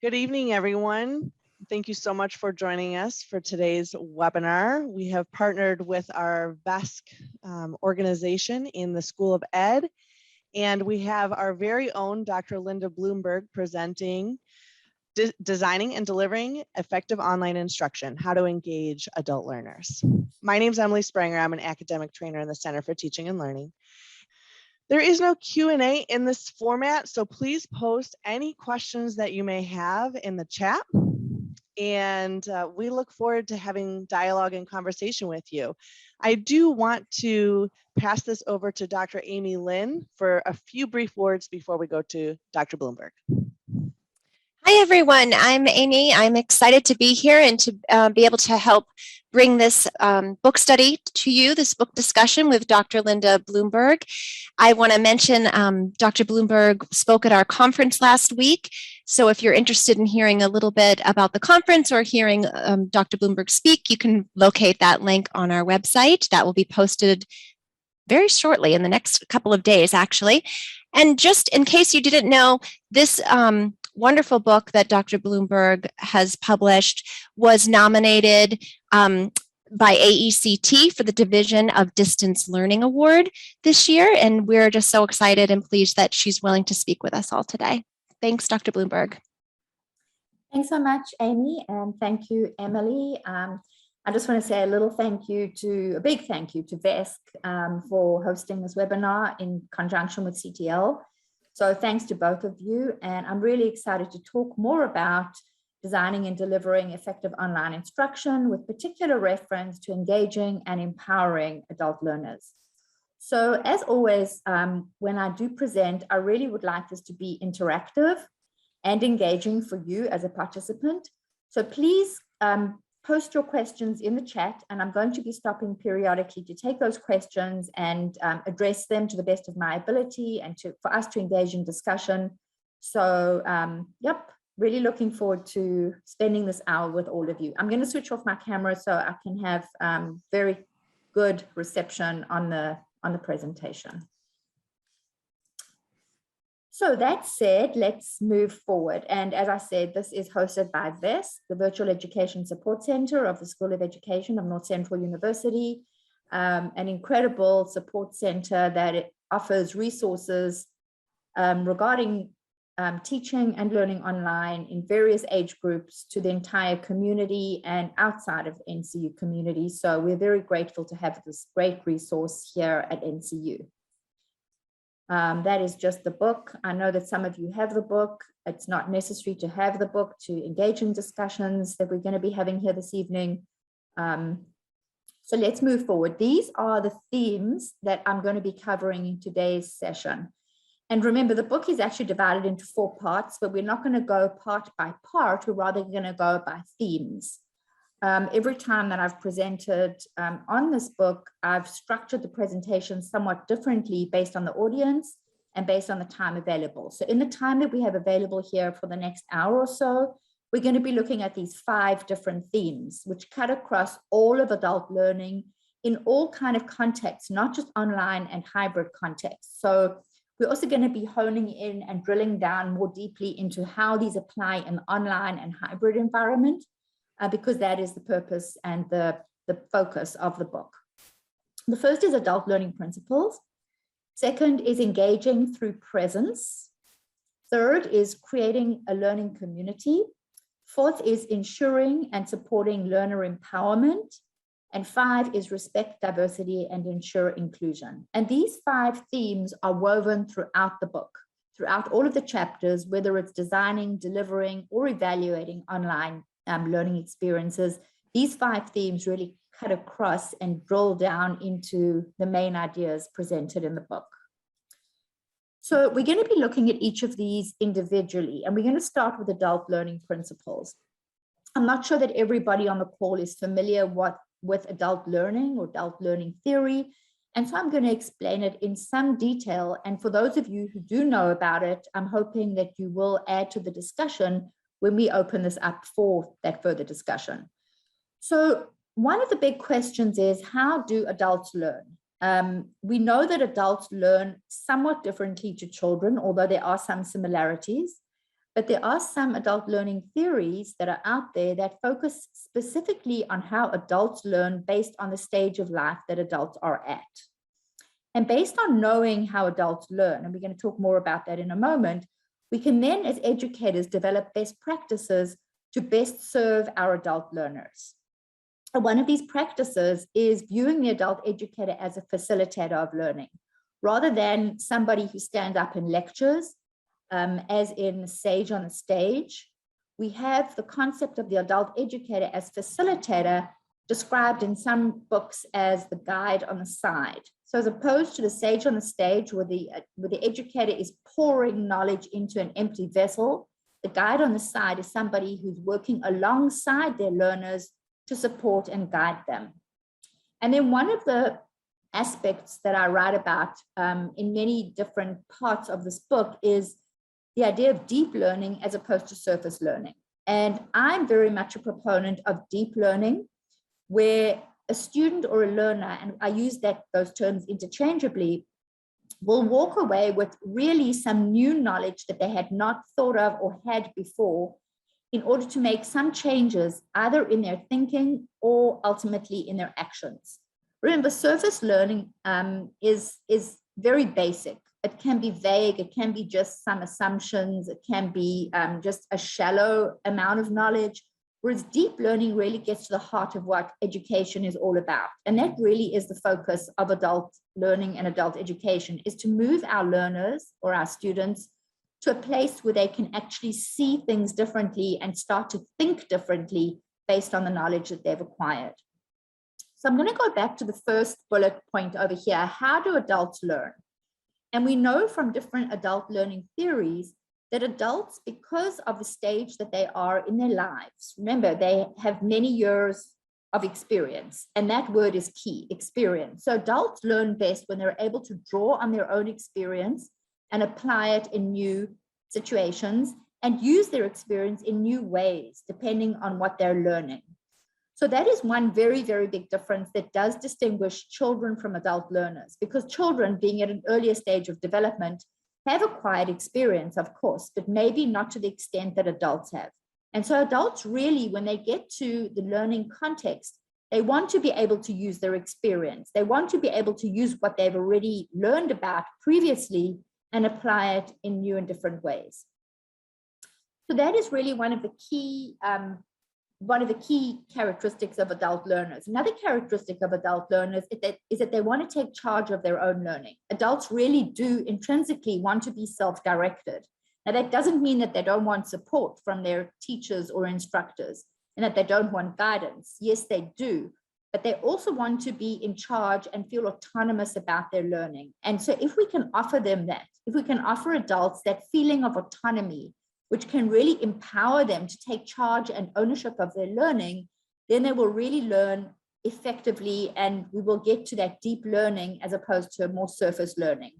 Good evening, everyone. Thank you so much for joining us for today's webinar. We have partnered with our VESC organization in the School of Ed, and we have our very own Dr. Linda Bloomberg presenting Designing and Delivering Effective Online Instruction, How to Engage Adult Learners. My name is Emily Spranger. I'm an academic trainer in the Center for Teaching and Learning. There is no Q&A in this format, so please post any questions that you may have in the chat. And we look forward to having dialogue and conversation with you. I do want to pass this over to Dr. Amy Lin for a few brief words before we go to Dr. Bloomberg. Hi, everyone. I'm Amy. I'm excited to be here and to be able to help bring this book study to you, this book discussion with Dr. Linda Bloomberg. I want to mention Dr. Bloomberg spoke at our conference last week. So if you're interested in hearing a little bit about the conference or hearing Dr. Bloomberg speak, you can locate that link on our website. That will be posted very shortly in the next couple of days, actually. And just in case you didn't know, this wonderful book that Dr. Bloomberg has published was nominated by AECT for the Division of Distance Learning Award this year. And we're just so excited and pleased that she's willing to speak with us all today. Thanks, Dr. Bloomberg. Thanks so much, Amy, and thank you, Emily. I just want to say a big thank you to VESC for hosting this webinar in conjunction with CTL. So thanks to both of you, and I'm really excited to talk more about designing and delivering effective online instruction with particular reference to engaging and empowering adult learners. So as always, when I do present, I really would like this to be interactive and engaging for you as a participant. So please post your questions in the chat, and I'm going to be stopping periodically to take those questions and address them to the best of my ability and for us to engage in discussion. So yep, really looking forward to spending this hour with all of you. I'm going to switch off my camera so I can have very good reception on the presentation. So that said, let's move forward. And as I said, this is hosted by VESC, the Virtual Education Support Center of the School of Education of North Central University, an incredible support center that offers resources regarding teaching and learning online in various age groups to the entire community and outside of NCU community. So we're very grateful to have this great resource here at NCU. That is just the book. I know that some of you have the book. It's not necessary to have the book to engage in discussions that we're going to be having here this evening. So let's move forward. These are the themes that I'm going to be covering in today's session. And remember, the book is actually divided into 4 parts, but we're not going to go part by part. We're rather going to go by themes. Every time that I've presented on this book, I've structured the presentation somewhat differently based on the audience and based on the time available. So in the time that we have available here for the next hour or so, we're going to be looking at these 5 different themes, which cut across all of adult learning in all kind of contexts, not just online and hybrid contexts. So we're also going to be honing in and drilling down more deeply into how these apply in the online and hybrid environment. Because that is the purpose and the focus of the book. The first is adult learning principles. Second is engaging through presence. Third is creating a learning community. Fourth is ensuring and supporting learner empowerment. And 5 is respect diversity and ensure inclusion. And these 5 themes are woven throughout the book, throughout all of the chapters, whether it's designing, delivering, or evaluating online learning experiences. These 5 themes really cut across and drill down into the main ideas presented in the book. So we're going to be looking at each of these individually, and we're going to start with adult learning principles. I'm not sure that everybody on the call is familiar with adult learning or adult learning theory, and so I'm going to explain it in some detail. And for those of you who do know about it, I'm hoping that you will add to the discussion when we open this up for that further discussion. So one of the big questions is, how do adults learn? We know that adults learn somewhat differently to children, although there are some similarities. But there are some adult learning theories that are out there that focus specifically on how adults learn based on the stage of life that adults are at. And based on knowing how adults learn, and we're going to talk more about that in a moment, we can then, as educators, develop best practices to best serve our adult learners. And one of these practices is viewing the adult educator as a facilitator of learning, rather than somebody who stands up and lectures, as in sage on the stage. We have the concept of the adult educator as facilitator described in some books as the guide on the side. So as opposed to the sage on the stage where the educator is pouring knowledge into an empty vessel, the guide on the side is somebody who's working alongside their learners to support and guide them. And then one of the aspects that I write about in many different parts of this book is the idea of deep learning as opposed to surface learning. And I'm very much a proponent of deep learning, where a student or a learner, and I use those terms interchangeably, will walk away with really some new knowledge that they had not thought of or had before in order to make some changes either in their thinking or ultimately in their actions. Remember, surface learning is very basic. It can be vague, it can be just some assumptions, it can be just a shallow amount of knowledge, whereas deep learning really gets to the heart of what education is all about. And that really is the focus of adult learning and adult education, is to move our learners or our students to a place where they can actually see things differently and start to think differently based on the knowledge that they've acquired. So I'm going to go back to the first bullet point over here. How do adults learn? And we know from different adult learning theories that adults, because of the stage that they are in their lives, remember, they have many years of experience, and that word is key, experience. So adults learn best when they're able to draw on their own experience and apply it in new situations and use their experience in new ways, depending on what they're learning. So that is one very, very big difference that does distinguish children from adult learners, because children, being at an earlier stage of development, have acquired experience, of course, but maybe not to the extent that adults have. And so adults really, when they get to the learning context, they want to be able to use their experience. They want to be able to use what they've already learned about previously and apply it in new and different ways. So that is really one of the key characteristics of adult learners. Another characteristic of adult learners is that they want to take charge of their own learning. Adults really do intrinsically want to be self-directed. Now, that doesn't mean that they don't want support from their teachers or instructors and that they don't want guidance. Yes, they do, but they also want to be in charge and feel autonomous about their learning. And so if we can offer them that, if we can offer adults that feeling of autonomy, which can really empower them to take charge and ownership of their learning, then they will really learn effectively, and we will get to that deep learning as opposed to a more surface learning.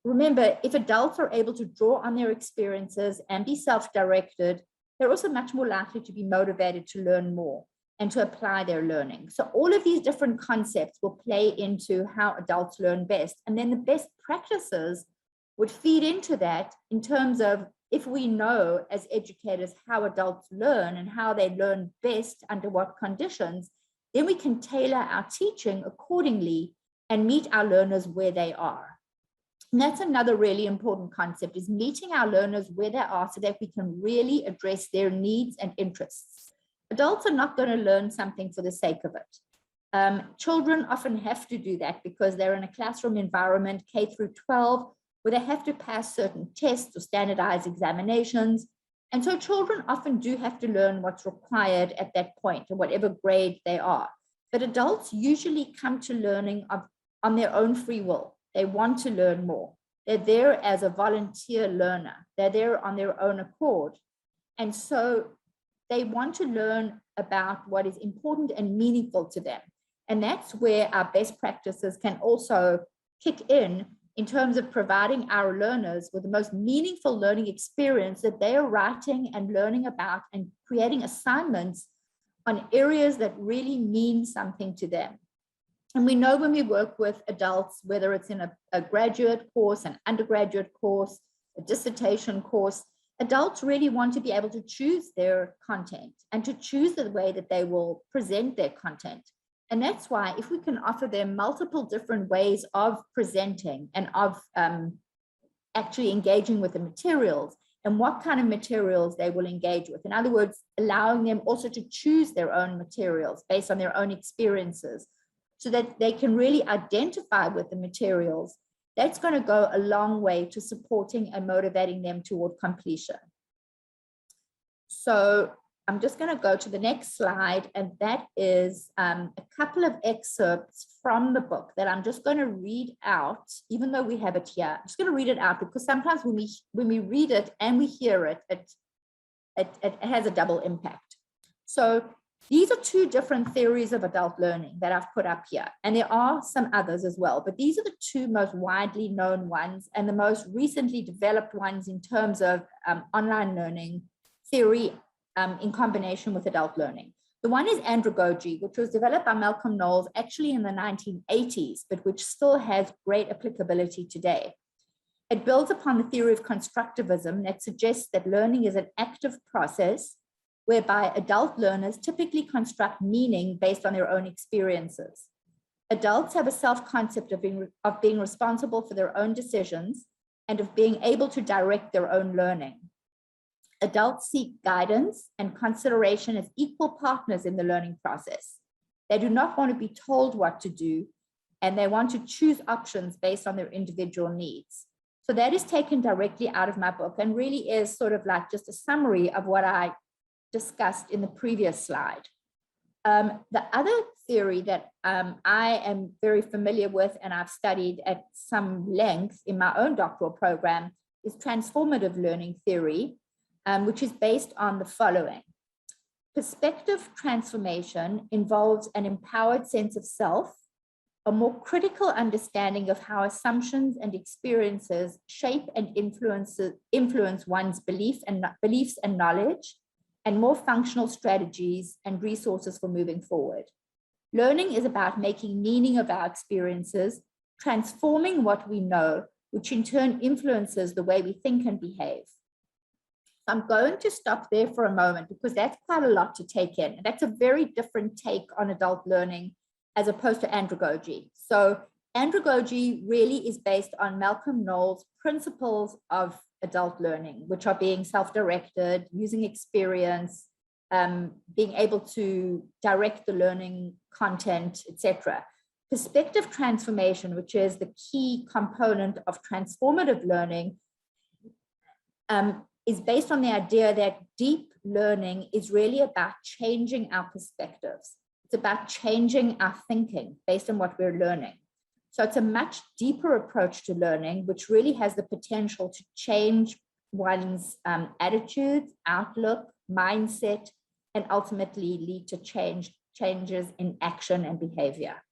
Remember, if adults are able to draw on their experiences and be self-directed, they're also much more likely to be motivated to learn more and to apply their learning. So all of these different concepts will play into how adults learn best. And then the best practices would feed into that in terms of, if we know as educators how adults learn and how they learn best under what conditions, then we can tailor our teaching accordingly and meet our learners where they are. And that's another really important concept, is meeting our learners where they are so that we can really address their needs and interests. Adults are not going to learn something for the sake of it. Children often have to do that because they're in a classroom environment, K through 12, where they have to pass certain tests or standardized examinations. And so children often do have to learn what's required at that point, or whatever grade they are. But adults usually come to learning on their own free will. They want to learn more. They're there as a volunteer learner. They're there on their own accord. And so they want to learn about what is important and meaningful to them. And that's where our best practices can also kick in terms of providing our learners with the most meaningful learning experience that they are writing and learning about, and creating assignments on areas that really mean something to them. And we know when we work with adults, whether it's in a graduate course, an undergraduate course, a dissertation course, adults really want to be able to choose their content and to choose the way that they will present their content. And that's why if we can offer them multiple different ways of presenting and of actually engaging with the materials and what kind of materials they will engage with. In other words, allowing them also to choose their own materials based on their own experiences so that they can really identify with the materials. That's going to go a long way to supporting and motivating them toward completion. So I'm just going to go to the next slide, and that is a couple of excerpts from the book that I'm just going to read out, even though we have it here. I'm just going to read it out because sometimes when we read it and we hear it, it has a double impact. So these are two different theories of adult learning that I've put up here, and there are some others as well, but these are the two most widely known ones and the most recently developed ones in terms of online learning theory in combination with adult learning. The one is Andragogy, which was developed by Malcolm Knowles actually in the 1980s, but which still has great applicability today. It builds upon the theory of constructivism that suggests that learning is an active process whereby adult learners typically construct meaning based on their own experiences. Adults have a self-concept of being responsible for their own decisions and of being able to direct their own learning. Adults seek guidance and consideration as equal partners in the learning process. They do not want to be told what to do, and they want to choose options based on their individual needs. So that is taken directly out of my book and really is sort of like just a summary of what I discussed in the previous slide. The other theory that I am very familiar with and I've studied at some length in my own doctoral program is transformative learning theory, which is based on the following. Perspective transformation involves an empowered sense of self, a more critical understanding of how assumptions and experiences shape and influence one's beliefs and knowledge, and more functional strategies and resources for moving forward. Learning is about making meaning of our experiences, transforming what we know, which in turn influences the way we think and behave. I'm going to stop there for a moment because that's quite a lot to take in. And that's a very different take on adult learning as opposed to andragogy. So andragogy really is based on Malcolm Knowles' principles of adult learning, which are being self-directed, using experience, being able to direct the learning content, etc. Perspective transformation, which is the key component of transformative learning, is based on the idea that deep learning is really about changing our perspectives. It's about changing our thinking based on what we're learning. So it's a much deeper approach to learning, which really has the potential to change one's attitudes, outlook, mindset, and ultimately lead to changes in action and behavior.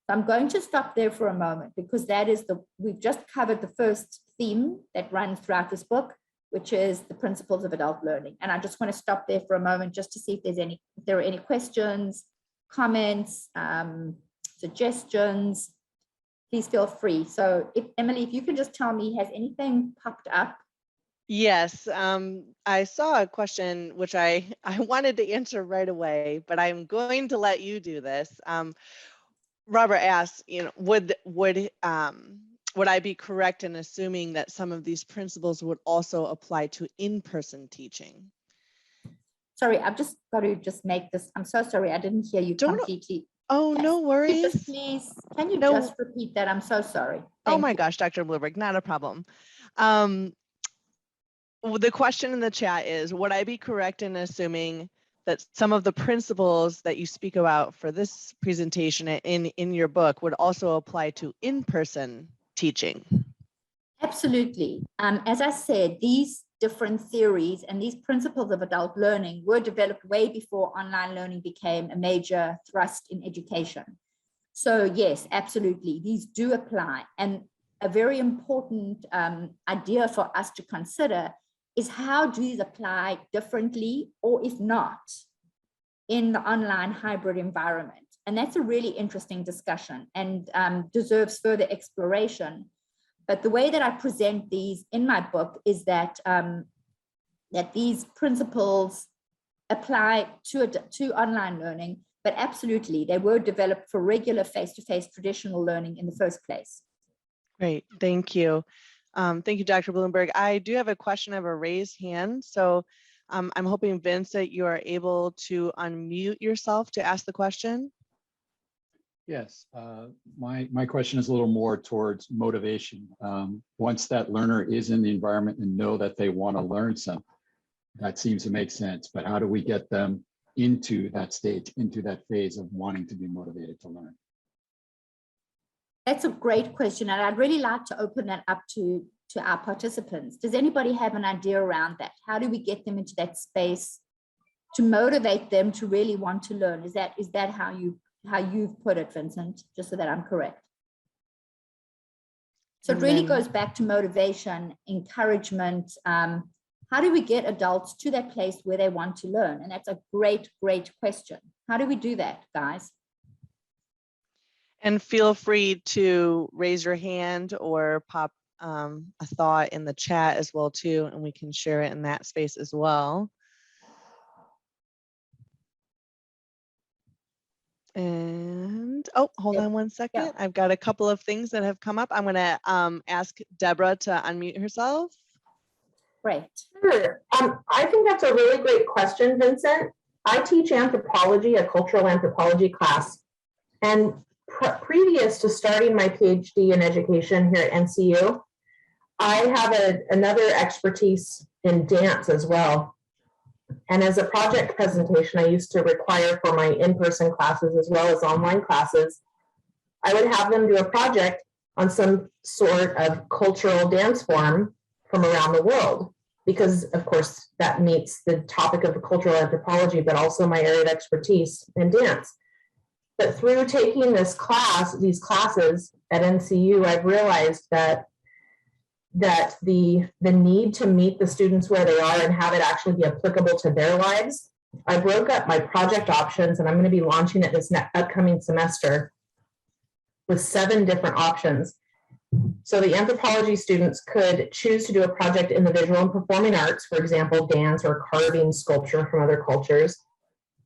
So I'm going to stop there for a moment because that is we've just covered the first theme that runs throughout this book, which is the principles of adult learning. And I just want to stop there for a moment just to see if there are any questions, comments, suggestions. Please feel free. So Emily, if you can just tell me, has anything popped up? Yes, I saw a question which I wanted to answer right away, but I'm going to let you do this. Robert asked, would I be correct in assuming that some of these principles would also apply to in-person teaching? Sorry, I've just got to make this. I'm so sorry, I didn't hear you completely. Oh, no worries. Can you just repeat that? I'm so sorry. Oh my gosh, Dr. Bloomberg, not a problem. The question in the chat is, would I be correct in assuming that some of the principles that you speak about for this presentation in your book would also apply to in-person teaching? Absolutely. As I said, these different theories and these principles of adult learning were developed way before online learning became a major thrust in education. So yes, absolutely, these do apply. And a very important idea for us to consider is how do these apply differently, or if not, in the online hybrid environment? And that's a really interesting discussion and deserves further exploration. But the way that I present these in my book is that that these principles apply to online learning, but absolutely, they were developed for regular face-to-face traditional learning in the first place. Great, thank you. Thank you, Dr. Bloomberg. I do have a question. I have a raised hand. So I'm hoping, Vince, that you are able to unmute yourself to ask the question. Yes, my question is a little more towards motivation. Once that learner is in the environment and know that they want to learn something, that seems to make sense. But how do we get them into that stage, into that phase of wanting to be motivated to learn? That's a great question, and I'd really like to open that up to our participants. Does anybody have an idea around that? How do we get them into that space to motivate them to really want to learn? Is that how you've put it, Vincent? Just so that I'm correct. So it really goes back to motivation, encouragement. How do we get adults to that place where they want to learn? And that's a great, great question. How do we do that, guys? And feel free to raise your hand or pop a thought in the chat as well too, and we can share it in that space as well. And oh, hold on one second. I've got a couple of things that have come up. I'm going to ask Deborah to unmute herself. Great. Sure. I think that's a really great question, Vincent. I teach anthropology, a cultural anthropology class, and previous to starting my PhD in education here at NCU, I have another expertise in dance as well. And as a project presentation, I used to require for my in-person classes as well as online classes, I would have them do a project on some sort of cultural dance form from around the world, because of course that meets the topic of cultural anthropology, but also my area of expertise in dance. But through taking these classes at NCU, I've realized that the need to meet the students where they are and have it actually be applicable to their lives. I broke up my project options, and I'm going to be launching it this upcoming semester with 7 different options. So the anthropology students could choose to do a project in the visual and performing arts, for example, dance or carving sculpture from other cultures,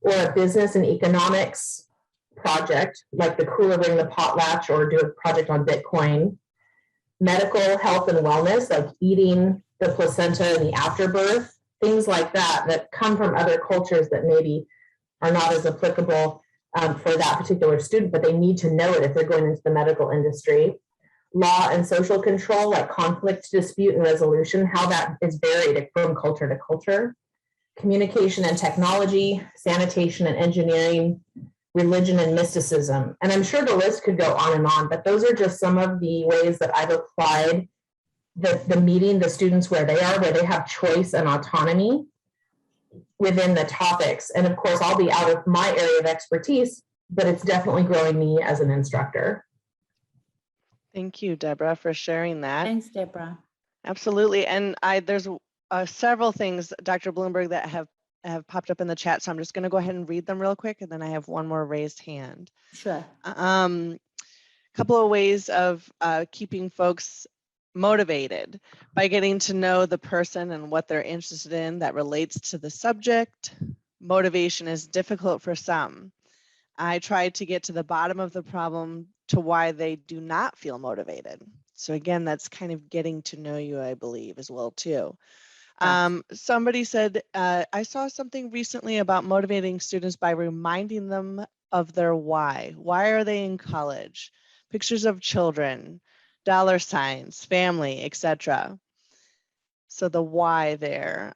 or a business and economics project like the cooler ring the potlatch, or do a project on Bitcoin. Medical, health, and wellness, like eating the placenta and the afterbirth, things like that come from other cultures that maybe are not as applicable for that particular student, but they need to know it if they're going into the medical industry. Law and social control, like conflict, dispute, and resolution, how that is varied from culture to culture. Communication and technology, sanitation and engineering, religion and mysticism. And I'm sure the list could go on, but those are just some of the ways that I've applied the meeting the students where they are, where they have choice and autonomy within the topics. And of course, I'll be out of my area of expertise, but it's definitely growing me as an instructor. Thank you, Deborah, for sharing that. Thanks, Deborah. Absolutely. And there's several things, Dr. Bloomberg, that have popped up in the chat. So I'm just going to go ahead and read them real quick. And then I have one more raised hand. Sure. Couple of ways of keeping folks motivated by getting to know the person and what they're interested in that relates to the subject. Motivation is difficult for some. I tried to get to the bottom of the problem to why they do not feel motivated. So again, that's kind of getting to know you, I believe, as well too. Somebody said, I saw something recently about motivating students by reminding them of their why. Why are they in college? Pictures of children, dollar signs, family, etc. So the why there.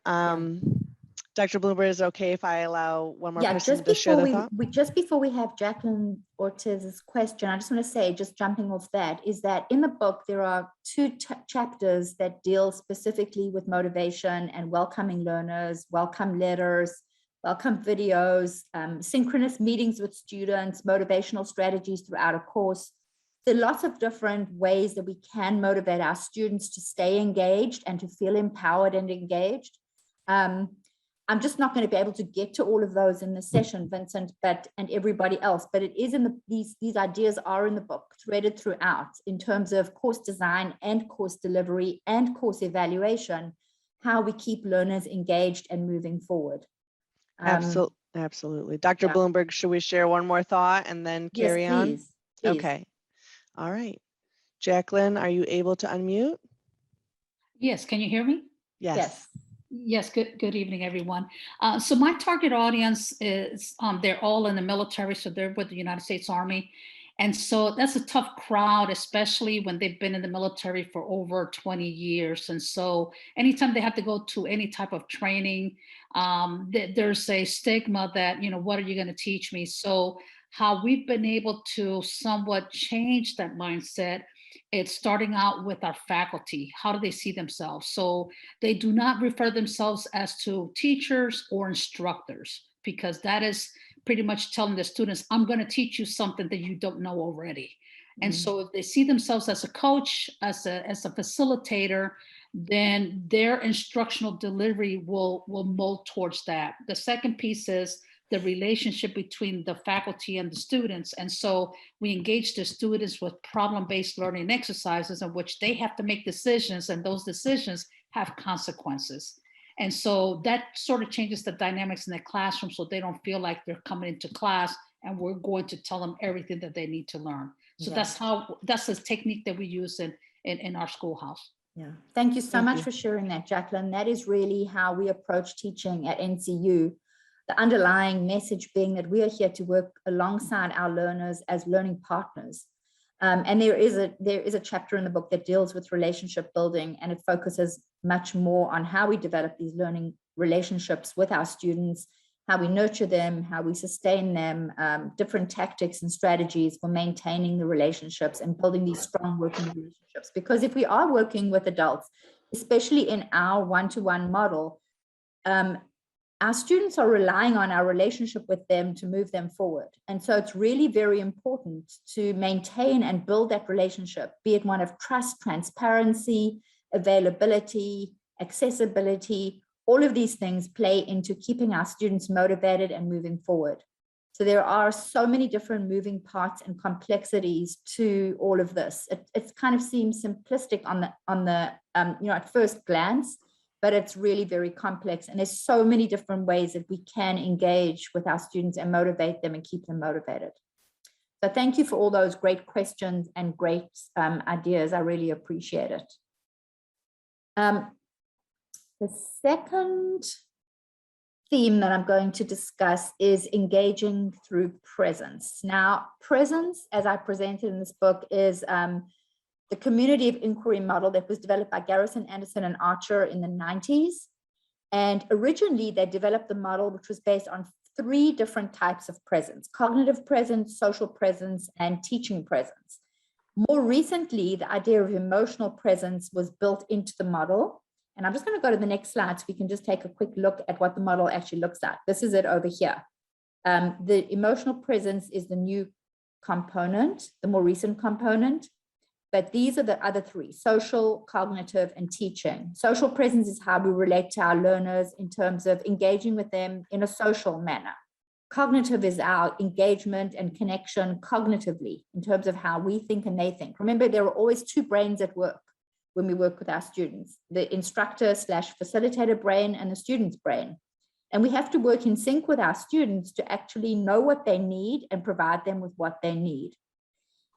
Dr. Bloomberg, is it okay if I allow one more person to share their thought? Just before we have Jacqueline Ortiz's question, I just want to say, just jumping off that, is that in the book, there are 2 chapters that deal specifically with motivation and welcoming learners, welcome letters, welcome videos, synchronous meetings with students, motivational strategies throughout a course. There are lots of different ways that we can motivate our students to stay engaged and to feel empowered and engaged. I'm just not going to be able to get to all of those in this session, Vincent, and everybody else, but it is in these ideas are in the book, threaded throughout in terms of course design and course delivery and course evaluation. how we keep learners engaged and moving forward. Absolutely. Dr. yeah. Bloomberg, should we share one more thought and then Yes, carry on? please. Please. Okay. All right. Jacqueline, are you able to unmute? Yes, can you hear me? Yes. Yes. Yes, good evening, everyone. So my target audience is, they're all in the military, so they're with the United States Army. And so that's a tough crowd, especially when they've been in the military for over 20 years. And so anytime they have to go to any type of training, there's a stigma that, you know, what are you going to teach me? So how we've been able to somewhat change that mindset, it's starting out with our faculty. How do they see themselves? So they do not refer themselves as to teachers or instructors, because that is pretty much telling the students, I'm going to teach you something that you don't know already. And so if they see themselves as a coach, as a facilitator, then their instructional delivery will mold towards that. The second piece is the relationship between the faculty and the students. And so we engage the students with problem-based learning exercises in which they have to make decisions, and those decisions have consequences. And so that sort of changes the dynamics in the classroom, so they don't feel like they're coming into class and we're going to tell them everything that they need to learn. So Yes. that's the technique that we use in our schoolhouse. Yeah, thank you so Thank much you. for sharing that, Jacqueline. That is really how we approach teaching at NCU. The underlying message being that we are here to work alongside our learners as learning partners. And there is a chapter in the book that deals with relationship building, and it focuses much more on how we develop these learning relationships with our students, how we nurture them, how we sustain them, different tactics and strategies for maintaining the relationships and building these strong working relationships. Because if we are working with adults, especially in our one-to-one model, our students are relying on our relationship with them to move them forward. And so it's really very important to maintain and build that relationship, be it one of trust, transparency, availability, accessibility. All of these things play into keeping our students motivated and moving forward. So there are so many different moving parts and complexities to all of this. It kind of seems simplistic on the at first glance, but it's really very complex. And there's so many different ways that we can engage with our students and motivate them and keep them motivated. So thank you for all those great questions and great ideas. I really appreciate it. The second theme that I'm going to discuss is engaging through presence. Now, presence, as I presented in this book, is the community of inquiry model that was developed by Garrison, Anderson, and Archer in the 90s. And originally, they developed the model, which was based on 3 different types of presence: cognitive presence, social presence, and teaching presence. More recently, the idea of emotional presence was built into the model. And I'm just going to go to the next slide so we can just take a quick look at what the model actually looks like. This is it over here. The emotional presence is the new component, the more recent component. But these are the other 3: social, cognitive, and teaching. Social presence is how we relate to our learners in terms of engaging with them in a social manner. Cognitive is our engagement and connection cognitively in terms of how we think and they think. Remember, there are always 2 brains at work when we work with our students: the instructor/facilitator brain and the student's brain. And we have to work in sync with our students to actually know what they need and provide them with what they need.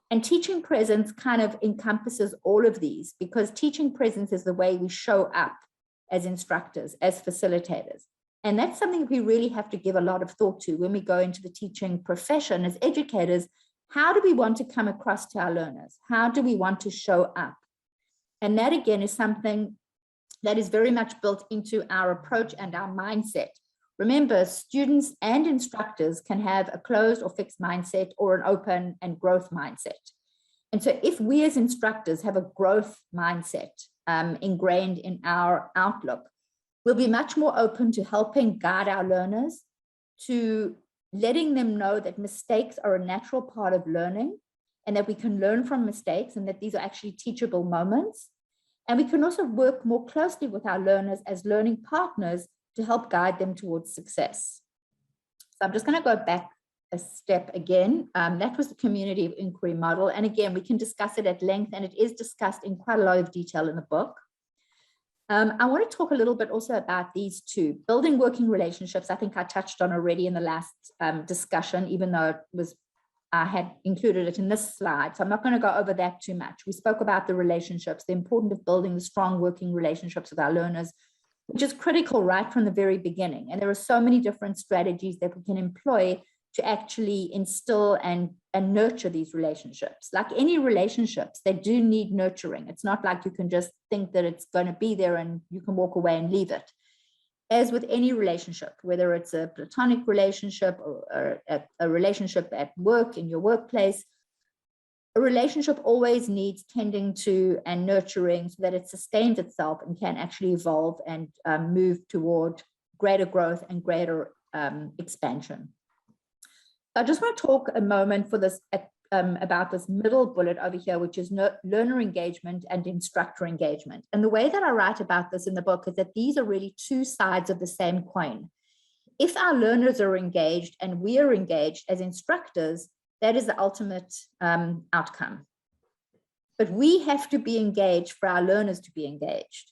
And teaching presence kind of encompasses all of these, because teaching presence is the way we show up as instructors, as facilitators. And that's something that we really have to give a lot of thought to when we go into the teaching profession as educators. How do we want to come across to our learners? How do we want to show up? And that, again, is something that is very much built into our approach and our mindset. Remember, students and instructors can have a closed or fixed mindset or an open and growth mindset. And so if we as instructors have a growth mindset ingrained in our outlook, we'll be much more open to helping guide our learners, to letting them know that mistakes are a natural part of learning and that we can learn from mistakes and that these are actually teachable moments. And we can also work more closely with our learners as learning partners to help guide them towards success. So I'm just going to go back a step again. That was the community of inquiry model. And again, we can discuss it at length, and it is discussed in quite a lot of detail in the book. I want to talk a little bit also about these two. Building working relationships, I think I touched on already in the last discussion, even though I had included it in this slide. So I'm not going to go over that too much. We spoke about the relationships, the importance of building the strong working relationships with our learners, which is critical right from the very beginning. And there are so many different strategies that we can employ to actually instill and nurture these relationships. Like any relationships, they do need nurturing. It's not like you can just think that it's going to be there and you can walk away and leave it. As with any relationship, whether it's a platonic relationship or a relationship at work, in your workplace, a relationship always needs tending to and nurturing so that it sustains itself and can actually evolve and move toward greater growth and greater expansion. I just want to talk a moment for this about this middle bullet over here, which is learner engagement and instructor engagement. And the way that I write about this in the book is that these are really two sides of the same coin. If our learners are engaged and we are engaged as instructors, that is the ultimate outcome. But we have to be engaged for our learners to be engaged.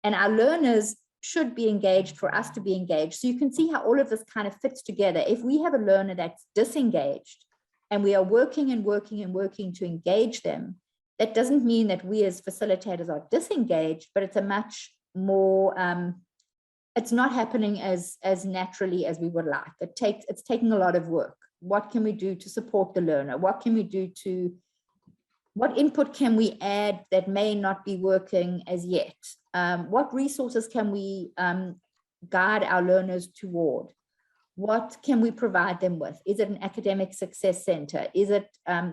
And our learners should be engaged for us to be engaged. So you can see how all of this kind of fits together. If we have a learner that's disengaged and we are working and working and working to engage them, that doesn't mean that we as facilitators are disengaged, but it's a much more, it's not happening as naturally as we would like. It's taking a lot of work. What can we do to support the learner? What can we do what input can we add that may not be working as yet? What resources can we guide our learners toward? What can we provide them with? Is it an academic success center? Is it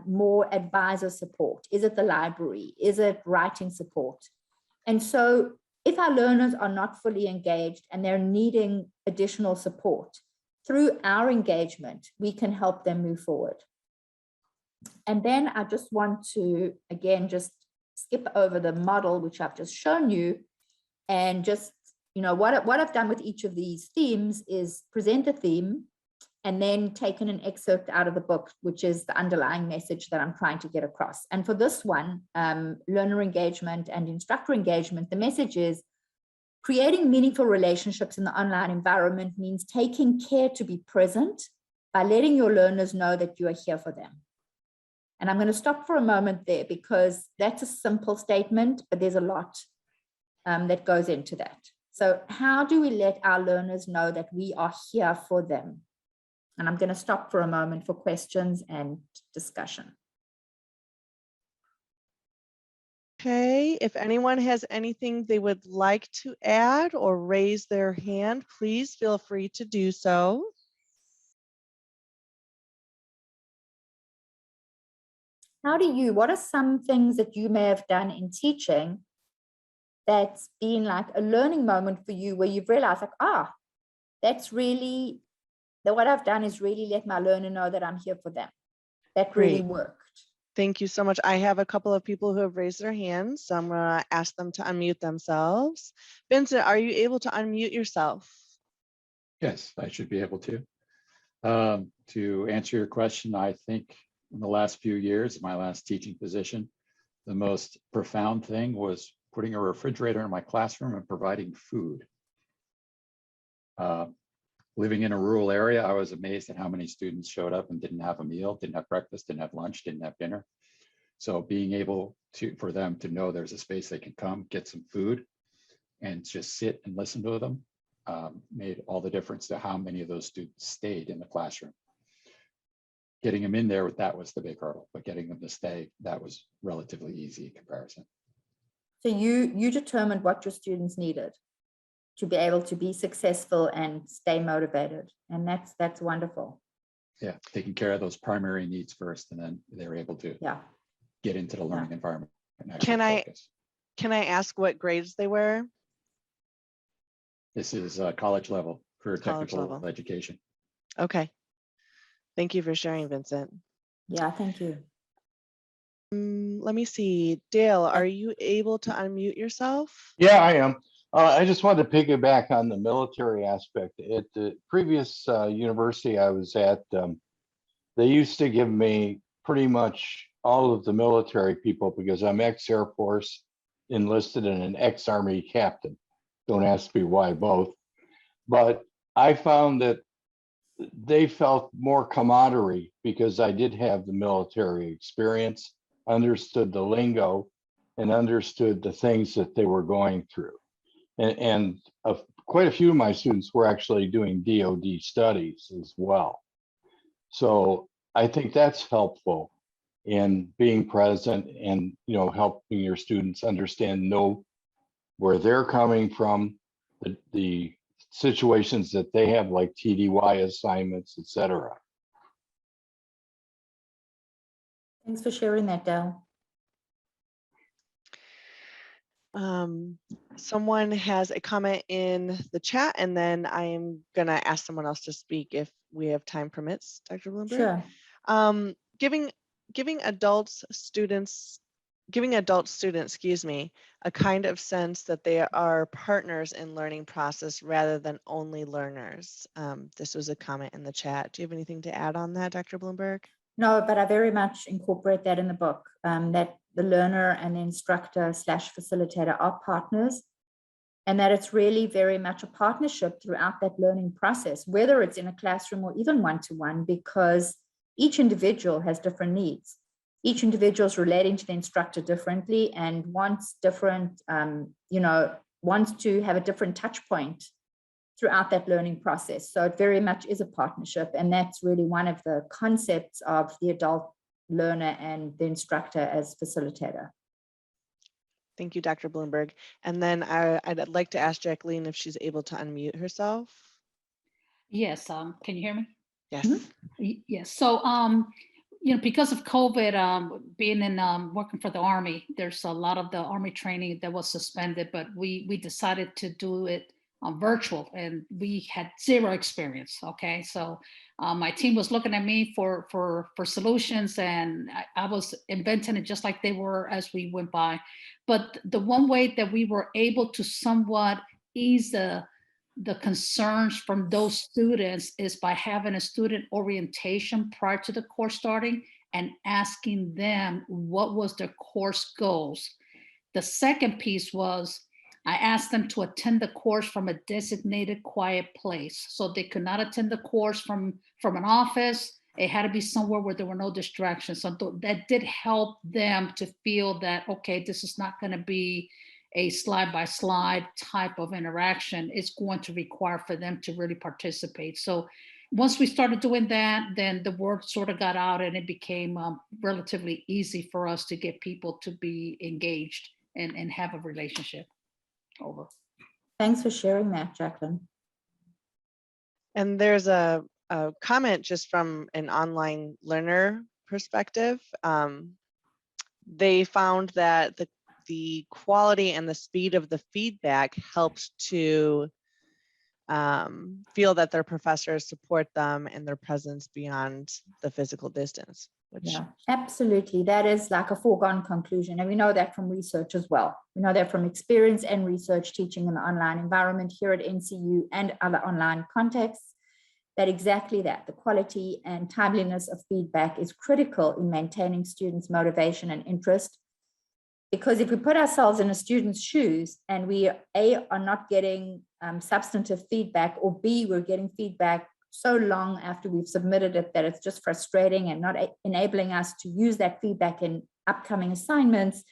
more advisor support? Is it the library? Is it writing support? And so if our learners are not fully engaged and they're needing additional support, through our engagement, we can help them move forward. And then I just want to, again, just skip over the model, which I've just shown you, and just, what I've done with each of these themes is present a theme and then taken an excerpt out of the book, which is the underlying message that I'm trying to get across. And for this one, learner engagement and instructor engagement, the message is creating meaningful relationships in the online environment means taking care to be present by letting your learners know that you are here for them. And I'm going to stop for a moment there because that's a simple statement, but there's a lot that goes into that. So how do we let our learners know that we are here for them? And I'm going to stop for a moment for questions and discussion. Okay, if anyone has anything they would like to add or raise their hand, please feel free to do so. What are some things that you may have done in teaching that's been like a learning moment for you where you've realized that's really, what I've done is really let my learner know that I'm here for them. That really worked. Thank you so much. I have a couple of people who have raised their hands, so I'm going to ask them to unmute themselves. Vincent, are you able to unmute yourself? Yes, I should be able to. To answer your question, I think in the last few years, my last teaching position, the most profound thing was putting a refrigerator in my classroom and providing food. Living in a rural area, I was amazed at how many students showed up and didn't have a meal, didn't have breakfast, didn't have lunch, didn't have dinner. So being able for them to know there's a space they can come, get some food and just sit and listen to them made all the difference to how many of those students stayed in the classroom. Getting them in there, that was the big hurdle, but getting them to stay, that was relatively easy in comparison. So you determined what your students needed to be able to be successful and stay motivated. And that's wonderful. Yeah, taking care of those primary needs first, and then they're able to get into the learning environment. And can I ask what grades they were? This is college level for technical education. Okay. Thank you for sharing, Vincent. Yeah, thank you. Let me see. Dale, are you able to unmute yourself? Yeah, I am. I just wanted to piggyback on the military aspect. At the previous university I was at, they used to give me pretty much all of the military people because I'm ex-Air Force enlisted and an ex-Army captain. don't ask me why both. But I found that they felt more camaraderie because I did have the military experience, understood the lingo, and understood the things that they were going through. And quite a few of my students were actually doing DoD studies as well. So I think that's helpful in being present and, you know, helping your students understand, know where they're coming from, the situations that they have, like TDY assignments, et cetera. Thanks for sharing that, Dale. Someone has a comment in the chat, and then I'm gonna ask someone else to speak if we have time permits, Dr. Bloomberg. Sure. Giving adult students, excuse me, a kind of sense that they are partners in learning process rather than only learners. This was a comment in the chat. Do you have anything to add on that, Dr. Bloomberg? No, but I very much incorporate that in the book, that the learner and the instructor / facilitator are partners, and that it's really very much a partnership throughout that learning process, whether it's in a classroom or even one-to-one, because each individual has different needs. Each individual is relating to the instructor differently and wants different, wants to have a different touch point throughout that learning process. So it very much is a partnership. And that's really one of the concepts of the adult learner and the instructor as facilitator. Thank you, Dr. Bloomberg. And then I'd like to ask Jacqueline if she's able to unmute herself. Yes, can you hear me? Yes. Yes. So, you know, because of COVID, being in working for the Army, there's a lot of the Army training that was suspended, but we decided to do it virtual, and we had zero experience. Okay, so my team was looking at me for solutions, and I was inventing it just like they were as we went by. But the one way that we were able to somewhat ease the concerns from those students is by having a student orientation prior to the course starting and asking them what was their course goals. The second piece was I asked them to attend the course from a designated quiet place. So they could not attend the course from an office. It had to be somewhere where there were no distractions. So that did help them to feel that, okay, this is not going to be a slide by slide type of interaction. It's going to require for them to really participate. So once we started doing that, then the word sort of got out, and it became relatively easy for us to get people to be engaged and have a relationship. Over. Thanks for sharing that, Jacqueline. And there's a comment just from an online learner perspective. They found that the quality and the speed of the feedback helps to feel that their professors support them and their presence beyond the physical distance. Yeah, absolutely. That is like a foregone conclusion. And we know that from research as well. We know that from experience and research teaching in the online environment here at NCU and other online contexts, that exactly that, the quality and timeliness of feedback is critical in maintaining students' motivation and interest. Because if we put ourselves in a student's shoes and we A, are not getting substantive feedback, or B, we're getting feedback so long after we've submitted it that it's just frustrating and not enabling us to use that feedback in upcoming assignments,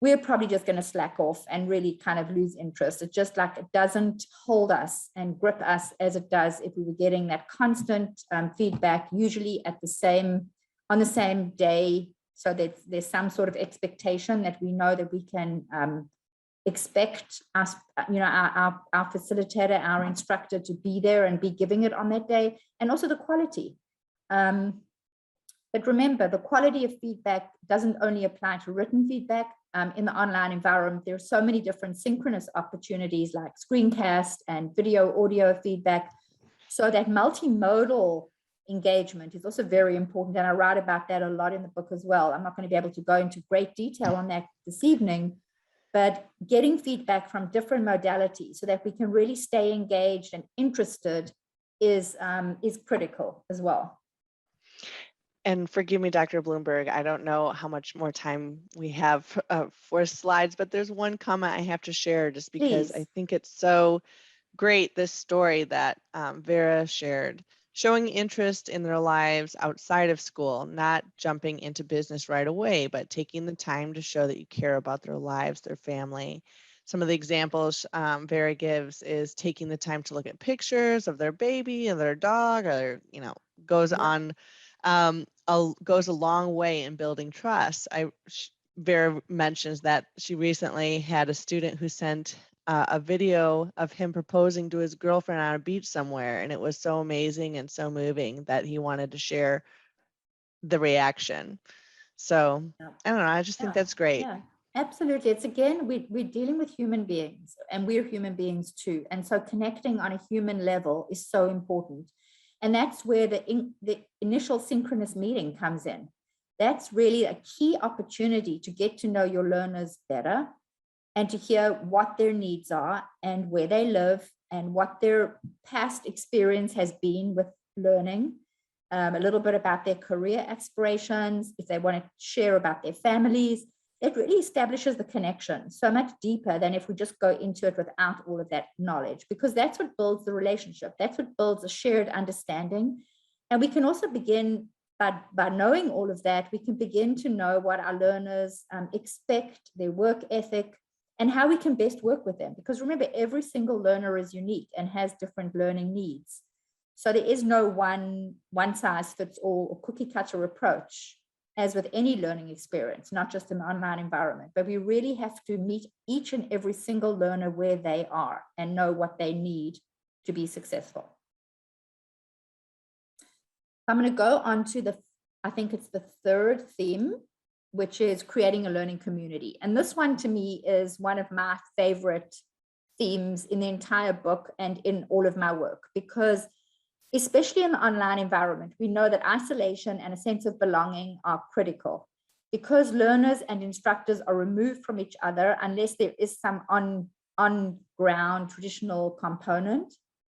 we're probably just going to slack off and really kind of lose interest. It's just like it doesn't hold us and grip us as it does if we were getting that constant feedback, usually on the same day. So there's some sort of expectation that we know that we can expect us, our facilitator, our instructor to be there and be giving it on that day, and also the quality. But remember, the quality of feedback doesn't only apply to written feedback. In the online environment, there are so many different synchronous opportunities like screencast and video, audio feedback. So that multimodal engagement is also very important. And I write about that a lot in the book as well. I'm not going to be able to go into great detail on that this evening, but getting feedback from different modalities so that we can really stay engaged and interested is critical as well. And forgive me, Dr. Bloomberg, I don't know how much more time we have for slides, but there's one comment I have to share just because I Please. think it's so great, this story that Vera shared, showing interest in their lives outside of school, not jumping into business right away, but taking the time to show that you care about their lives, their family. Some of the examples Vera gives is taking the time to look at pictures of their baby and their dog, or, goes Yeah. on, goes a long way in building trust. Vera mentions that she recently had a student who sent a video of him proposing to his girlfriend on a beach somewhere, and it was so amazing and so moving that he wanted to share the reaction. So Yeah. I don't know, I just think that's great. Yeah, absolutely. It's again, we're dealing with human beings, and we're human beings too. And so connecting on a human level is so important. And that's where the initial synchronous meeting comes in. That's really a key opportunity to get to know your learners better and to hear what their needs are and where they live and what their past experience has been with learning. A little bit about their career aspirations, if they want to share about their families. It really establishes the connection so much deeper than if we just go into it without all of that knowledge, because that's what builds the relationship. That's what builds a shared understanding. And we can also begin by knowing all of that, we can begin to know what our learners expect, their work ethic, and how we can best work with them. Because remember, every single learner is unique and has different learning needs. So there is no one size fits all or cookie cutter approach, as with any learning experience, not just an online environment. But we really have to meet each and every single learner where they are and know what they need to be successful. I'm going to go on to I think it's the third theme, which is creating a learning community. And this one to me is one of my favorite themes in the entire book and in all of my work, because especially in the online environment, we know that isolation and a sense of belonging are critical, because learners and instructors are removed from each other unless there is some on-ground traditional component.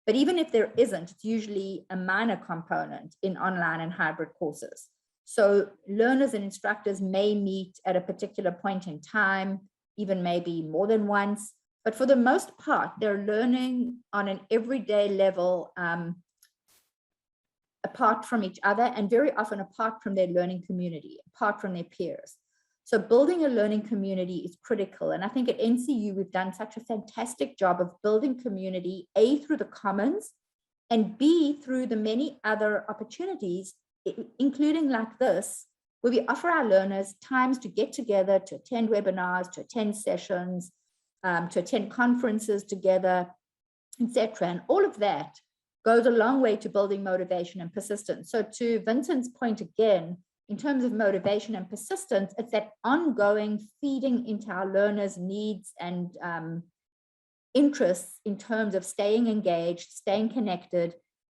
But even if there isn't, it's usually a minor component in online and hybrid courses. So learners and instructors may meet at a particular point in time, even maybe more than once. But for the most part, they're learning on an everyday level, apart from each other, and very often apart from their learning community, apart from their peers. So building a learning community is critical. And I think at NCU, we've done such a fantastic job of building community, A, through the commons, and B, through the many other opportunities, including like this, where we offer our learners times to get together, to attend webinars, to attend sessions, to attend conferences together, etc. And all of that goes a long way to building motivation and persistence. So to Vincent's point again, in terms of motivation and persistence, it's that ongoing feeding into our learners' needs and interests in terms of staying engaged, staying connected.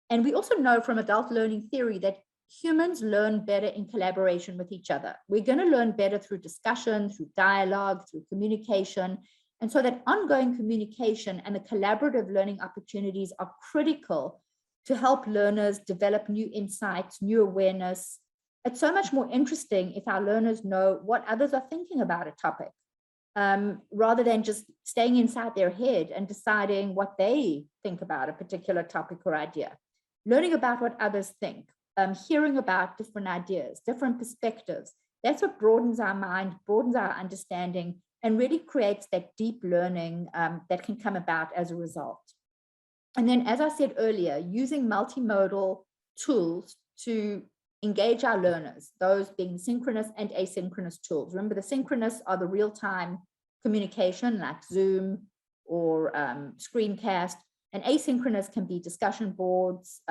And we also know from adult learning theory that humans learn better in collaboration with each other. We're going to learn better through discussion, through dialogue, through communication. And so that ongoing communication and the collaborative learning opportunities are critical to help learners develop new insights, new awareness. It's so much more interesting if our learners know what others are thinking about a topic, rather than just staying inside their head and deciding what they think about a particular topic or idea. Learning about what others think, hearing about different ideas, different perspectives, that's what broadens our mind, broadens our understanding, and really creates that deep learning that can come about as a result. And then, as I said earlier, using multimodal tools to engage our learners, those being synchronous and asynchronous tools. Remember, the synchronous are the real-time communication like Zoom or screencast, and asynchronous can be discussion boards,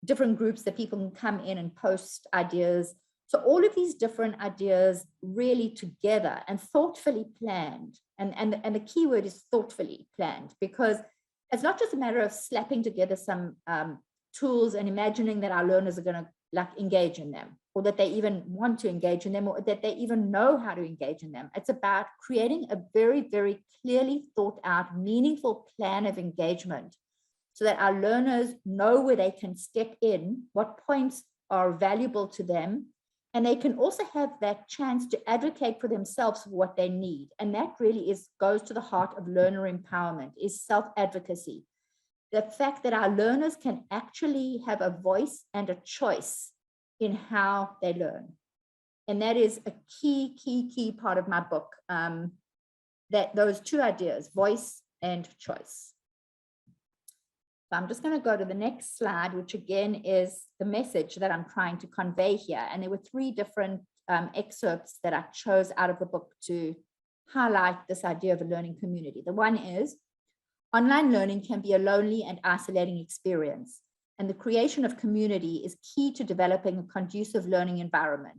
different groups that people can come in and post ideas. So all of these different ideas really together and thoughtfully planned. And the key word is thoughtfully planned, because it's not just a matter of slapping together some tools and imagining that our learners are going to engage in them, or that they even want to engage in them, or that they even know how to engage in them. It's about creating a very, very clearly thought out, meaningful plan of engagement, so that our learners know where they can step in, what points are valuable to them. And they can also have that chance to advocate for themselves for what they need. And that really goes to the heart of learner empowerment, is self-advocacy. The fact that our learners can actually have a voice and a choice in how they learn. And that is a key part of my book, that those two ideas, voice and choice. So I'm just going to go to the next slide, which again is the message that I'm trying to convey here. And there were three different excerpts that I chose out of the book to highlight this idea of a learning community. The one is, online learning can be a lonely and isolating experience, and the creation of community is key to developing a conducive learning environment.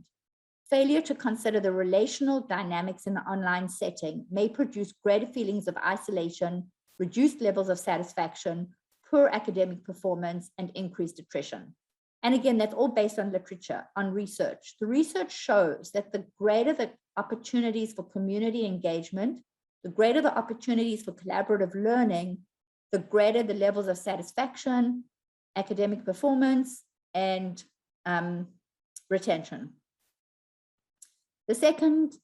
Failure to consider the relational dynamics in the online setting may produce greater feelings of isolation, reduced levels of satisfaction, poor academic performance, and increased attrition. And again, that's all based on literature, on research. The research shows that the greater the opportunities for community engagement, the greater the opportunities for collaborative learning, the greater the levels of satisfaction, academic performance, and retention. The second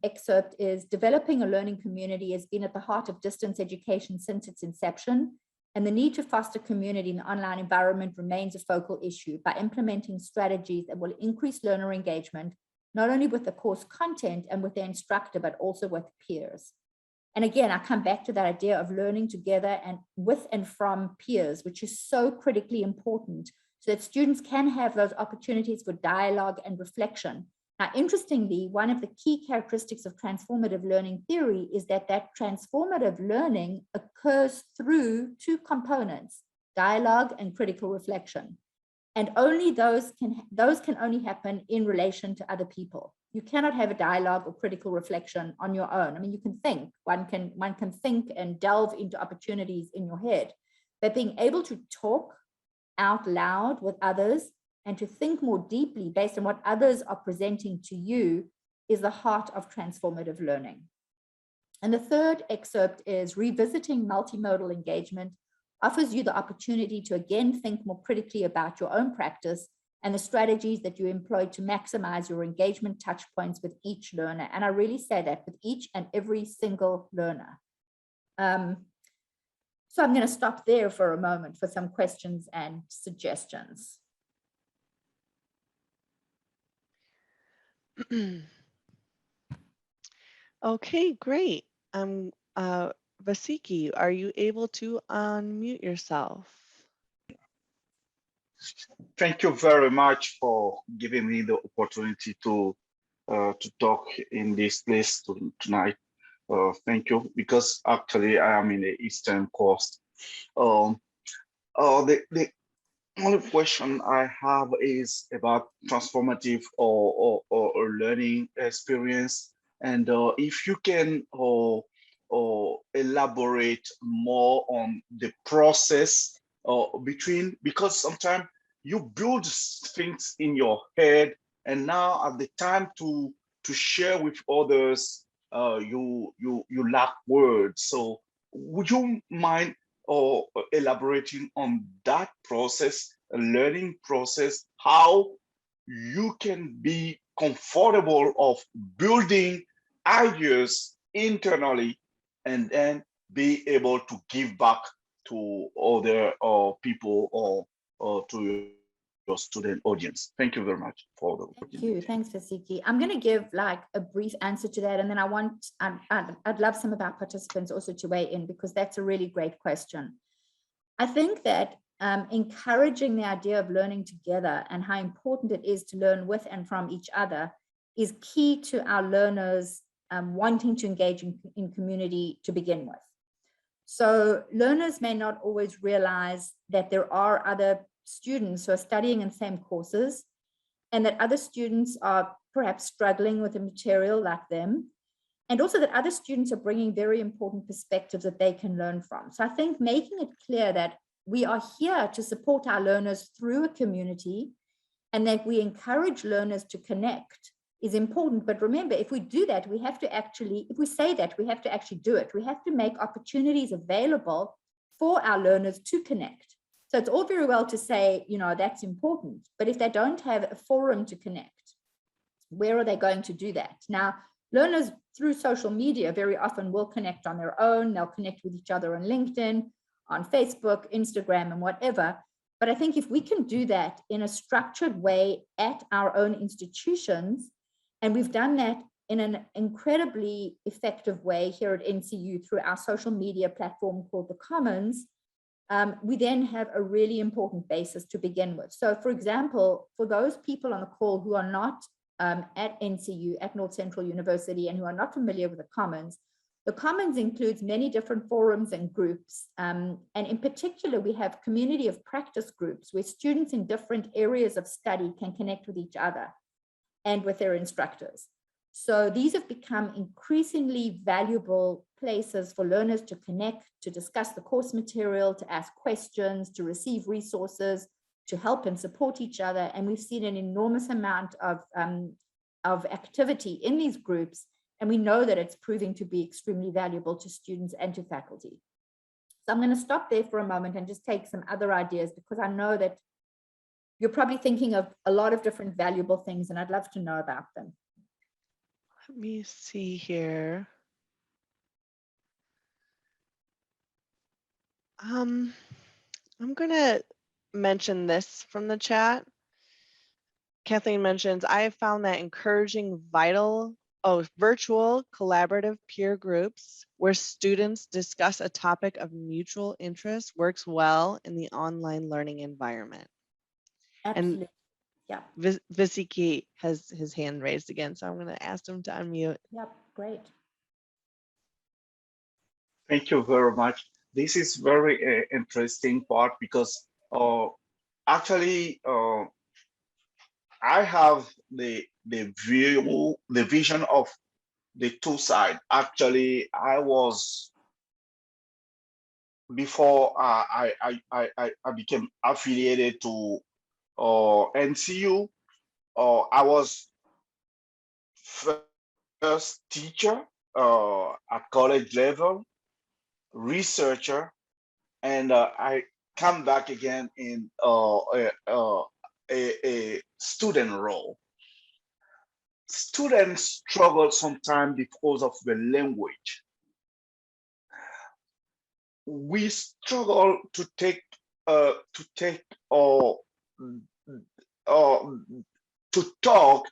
excerpt is, developing a learning community has been at the heart of distance education since its inception, and the need to foster community in the online environment remains a focal issue by implementing strategies that will increase learner engagement, not only with the course content and with the instructor, but also with peers. And again, I come back to that idea of learning together and with and from peers, which is so critically important, so that students can have those opportunities for dialogue and reflection. Now, interestingly, one of the key characteristics of transformative learning theory is that transformative learning occurs through two components, dialogue and critical reflection. And only those can only happen in relation to other people. You cannot have a dialogue or critical reflection on your own. I mean, you can think, one can think and delve into opportunities in your head, but being able to talk out loud with others and to think more deeply based on what others are presenting to you is the heart of transformative learning. And the third excerpt is, revisiting multimodal engagement offers you the opportunity to again think more critically about your own practice and the strategies that you employ to maximize your engagement touch points with each learner. And I really say that, with each and every single learner. So I'm going to stop there for a moment for some questions and suggestions. Okay, great. Vasiki, are you able to unmute yourself? Thank you very much for giving me the opportunity to talk in this place tonight. Thank you, because actually I am in the Eastern Coast. The only question I have is about transformative or learning experience, and if you can elaborate more on the process because sometimes you build things in your head, and now at the time to share with others, you lack words. So would you mind elaborating on that process, a learning process, how you can be comfortable of building ideas internally and then be able to give back to other people or to your student audience? Thank you very much for the opportunity. Thanks, Vasiki. I'm going to give like a brief answer to that, and then I'd love some of our participants also to weigh in, because that's a really great question. I think that encouraging the idea of learning together and how important it is to learn with and from each other is key to our learners wanting to engage in community to begin with. So learners may not always realize that there are other students who are studying in the same courses, and that other students are perhaps struggling with the material like them, and also that other students are bringing very important perspectives that they can learn from. So I think making it clear that we are here to support our learners through a community, and that we encourage learners to connect is important. But remember, if we do that, we have to actually, if we say that, we have to actually do it. We have to make opportunities available for our learners to connect. So it's all very well to say, you know, that's important, but if they don't have a forum to connect, where are they going to do that? Now, learners through social media very often will connect on their own. They'll connect with each other on LinkedIn, on Facebook, Instagram, and whatever. But I think if we can do that in a structured way at our own institutions, and we've done that in an incredibly effective way here at NCU through our social media platform called The Commons, we then have a really important basis to begin with. So for example, for those people on the call who are not at NCU, at North Central University, and who are not familiar with the Commons includes many different forums and groups. And in particular, we have community of practice groups where students in different areas of study can connect with each other and with their instructors. So these have become increasingly valuable places for learners to connect, to discuss the course material, to ask questions, to receive resources, to help and support each other. And we've seen an enormous amount of activity in these groups. And we know that it's proving to be extremely valuable to students and to faculty. So I'm going to stop there for a moment and just take some other ideas, because I know that you're probably thinking of a lot of different valuable things, and I'd love to know about them. Let me see here. I'm going to mention this from the chat. Kathleen mentions, I have found that encouraging virtual collaborative peer groups where students discuss a topic of mutual interest works well in the online learning environment. Absolutely. And yeah. Visiki has his hand raised again, so I'm going to ask him to unmute. Yep, great. Thank you very much. This is very interesting part, because actually I have the vision of the two sides. Actually, I was, before I became affiliated to NCU, I was first teacher at college level, researcher, and I come back again in a student role. Students struggle sometimes because of the language. We struggle to talk,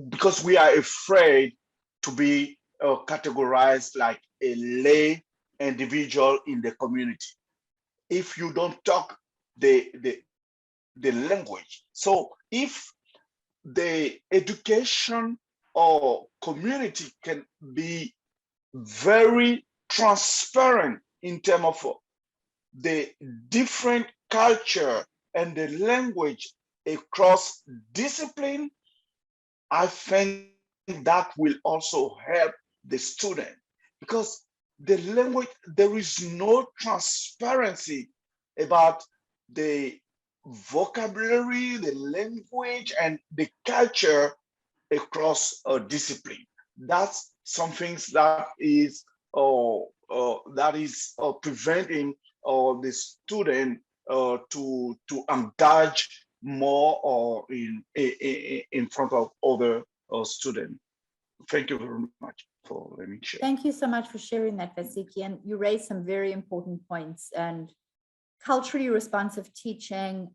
because we are afraid to be categorized like a lay individual in the community if you don't talk the language. So if the education or community can be very transparent in terms of the different culture and the language across discipline, I think that will also help the student, because the language, there is no transparency about the vocabulary, the language, and the culture across a discipline. That's something that is preventing the student to engage more or in front of other students. Thank you very much for letting me share. Thank you so much for sharing that, Vasiki. And you raised some very important points. And culturally responsive teaching,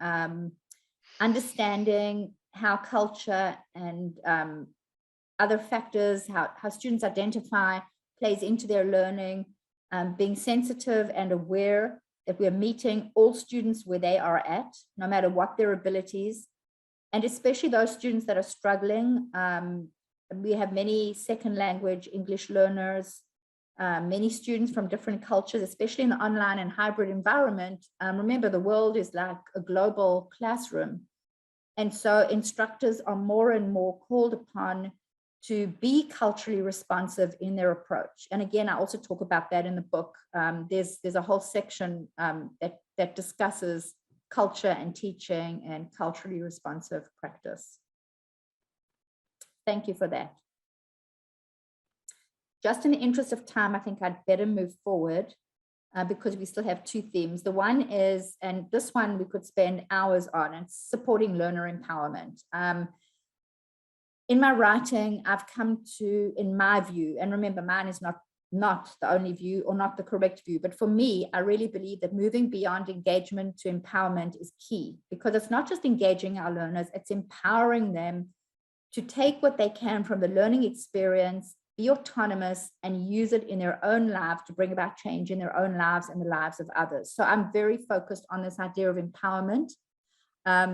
understanding how culture and other factors, how students identify plays into their learning, being sensitive and aware that we're meeting all students where they are at, no matter what their abilities, and especially those students that are struggling. We have many second language English learners, many students from different cultures, especially in the online and hybrid environment. Remember, the world is like a global classroom. And so instructors are more and more called upon to be culturally responsive in their approach. And again, I also talk about that in the book. There's a whole section that discusses culture and teaching and culturally responsive practice. Thank you for that. Just in the interest of time, I think I'd better move forward. because we still have two themes. The one is, and this one we could spend hours on, it's supporting learner empowerment. In my writing, I've come to, in my view, and remember, mine is not the only view or not the correct view, but for me, I really believe that moving beyond engagement to empowerment is key, because it's not just engaging our learners, it's empowering them to take what they can from the learning experience, be autonomous, and use it in their own lives to bring about change in their own lives and the lives of others. So I'm very focused on this idea of empowerment,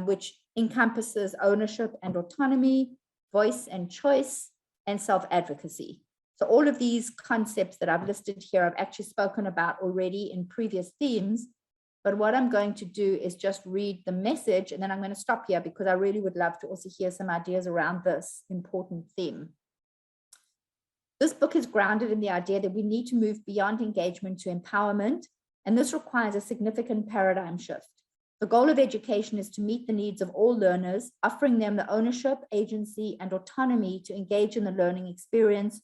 which encompasses ownership and autonomy, voice and choice, and self-advocacy. So all of these concepts that I've listed here, I've actually spoken about already in previous themes. But what I'm going to do is just read the message, and then I'm going to stop here because I really would love to also hear some ideas around this important theme. This book is grounded in the idea that we need to move beyond engagement to empowerment, and this requires a significant paradigm shift. The goal of education is to meet the needs of all learners, offering them the ownership, agency, and autonomy to engage in the learning experience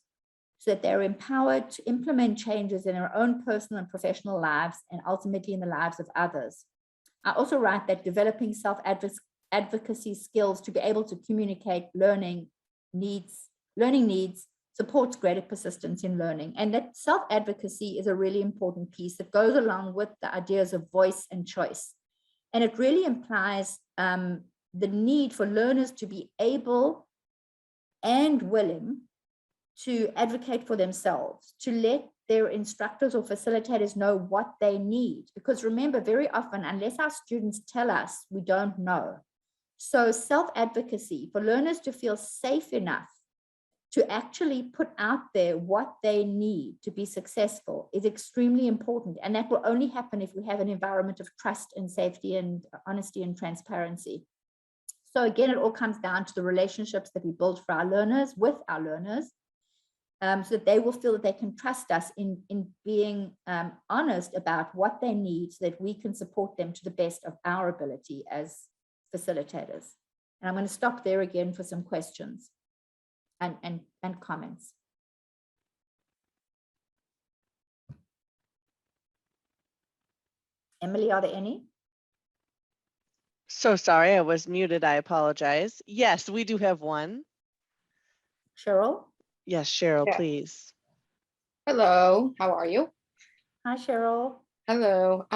so that they're empowered to implement changes in their own personal and professional lives and ultimately in the lives of others. I also write that developing self-advocacy skills to be able to communicate learning needs supports greater persistence in learning. And that self-advocacy is a really important piece that goes along with the ideas of voice and choice. And it really implies the need for learners to be able and willing to advocate for themselves, to let their instructors or facilitators know what they need. Because remember, very often, unless our students tell us, we don't know. So self-advocacy, for learners to feel safe enough to actually put out there what they need to be successful, is extremely important. And that will only happen if we have an environment of trust and safety and honesty and transparency. So again, it all comes down to the relationships that we build for our learners, with our learners, so that they will feel that they can trust us in being honest about what they need so that we can support them to the best of our ability as facilitators. And I'm going to stop there again for some questions and comments. Emily, are there any? So sorry, I was muted. I apologize. Yes, we do have one. Cheryl? Yes, Cheryl, Yeah. please. Hello, how are you? Hi, Cheryl. Hello.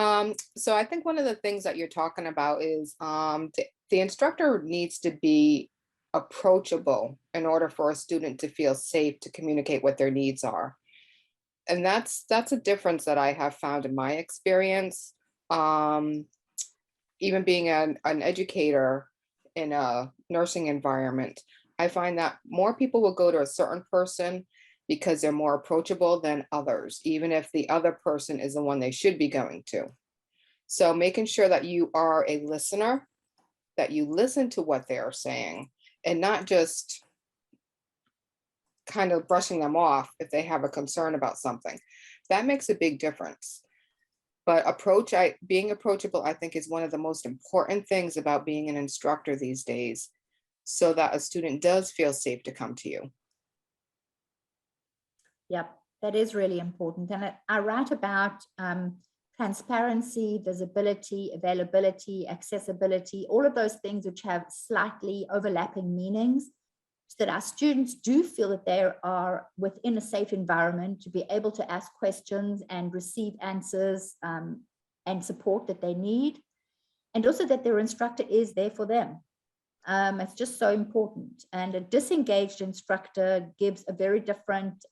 So I think one of the things that you're talking about is the instructor needs to be approachable in order for a student to feel safe to communicate what their needs are. And that's a difference that I have found in my experience. Even being an educator in a nursing environment, I find that more people will go to a certain person because they're more approachable than others, even if the other person is the one they should be going to. So making sure that you are a listener, that you listen to what they are saying and not just kind of brushing them off if they have a concern about something. That makes a big difference. But being approachable, I think, is one of the most important things about being an instructor these days, so that a student does feel safe to come to you. Yep, that is really important. And I write about transparency, visibility, availability, accessibility, all of those things which have slightly overlapping meanings, so that our students do feel that they are within a safe environment to be able to ask questions and receive answers and support that they need. And also that their instructor is there for them. It's just so important. And a disengaged instructor gives a very different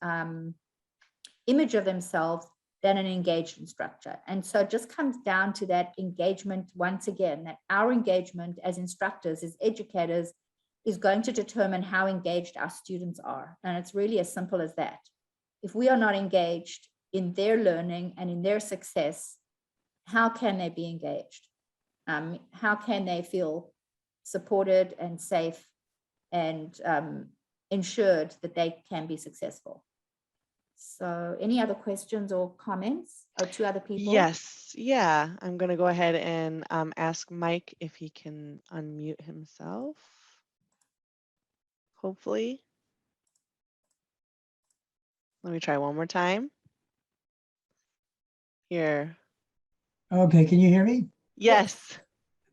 image of themselves than an engaged instructor. And so it just comes down to that engagement once again, that our engagement as instructors, as educators, is going to determine how engaged our students are. And it's really as simple as that. If we are not engaged in their learning and in their success, how can they be engaged? How can they feel supported and safe and ensured that they can be successful? So any other questions or comments? Or two other people? Yes, yeah, I'm going to go ahead and ask Mike if he can unmute himself. Hopefully. Let me try one more time. here. Okay, can you hear me? Yes,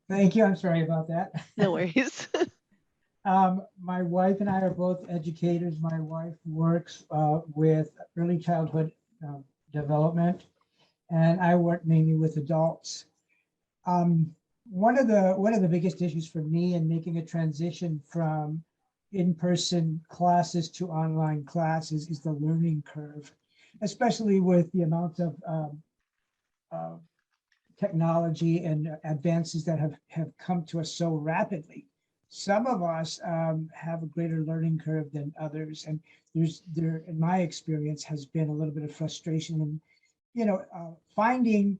Thank you. I'm sorry about that. no worries. My wife and I are both educators. My wife works with early childhood development, and I work mainly with adults. One of the biggest issues for me in making a transition from in-person classes to online classes is the learning curve, especially with the amount of technology and advances that have come to us so rapidly. Some of us have a greater learning curve than others, and there, in my experience, has been a little bit of frustration in, finding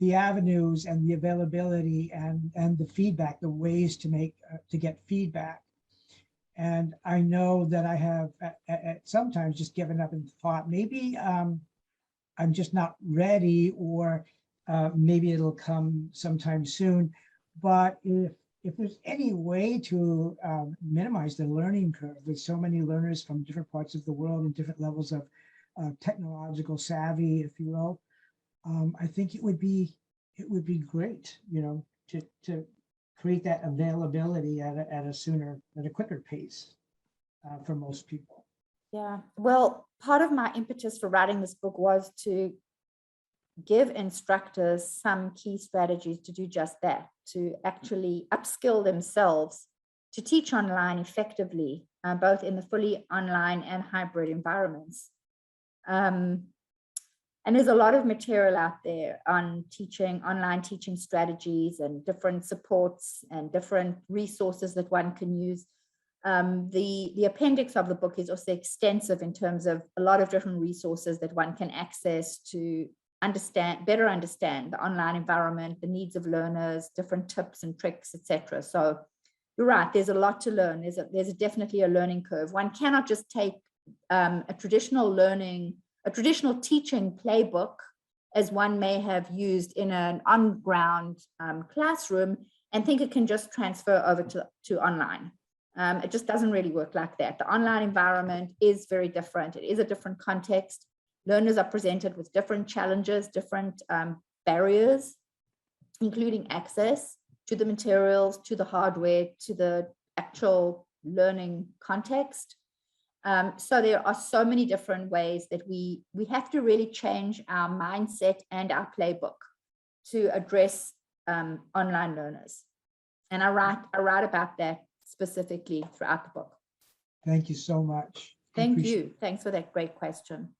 the avenues and the availability and the feedback, the ways to get feedback. And I know that I have at sometimes just given up and thought maybe I'm just not ready, or maybe it'll come sometime soon. But if there's any way to minimize the learning curve with so many learners from different parts of the world and different levels of technological savvy, if you will, I think it would be great, to create that availability at a quicker pace for most people. Yeah, well, part of my impetus for writing this book was to give instructors some key strategies to do just that, to actually upskill themselves to teach online effectively, both in the fully online and hybrid environments. And there's a lot of material out there on online teaching strategies and different supports and different resources that one can use. The appendix of the book is also extensive in terms of a lot of different resources that one can access to better understand the online environment, the needs of learners, different tips and tricks, etc. So you're right, there's a lot to learn. There's definitely a learning curve. One cannot just take a traditional teaching playbook, as one may have used in an on-ground classroom, and think it can just transfer over to online. It just doesn't really work like that. The online environment is very different. It is a different context. Learners are presented with different challenges, different barriers, including access to the materials, to the hardware, to the actual learning context. So there are so many different ways that we have to really change our mindset and our playbook to address online learners. And I write about that specifically throughout the book. Thank you so much. Thank you. Thanks for that great question.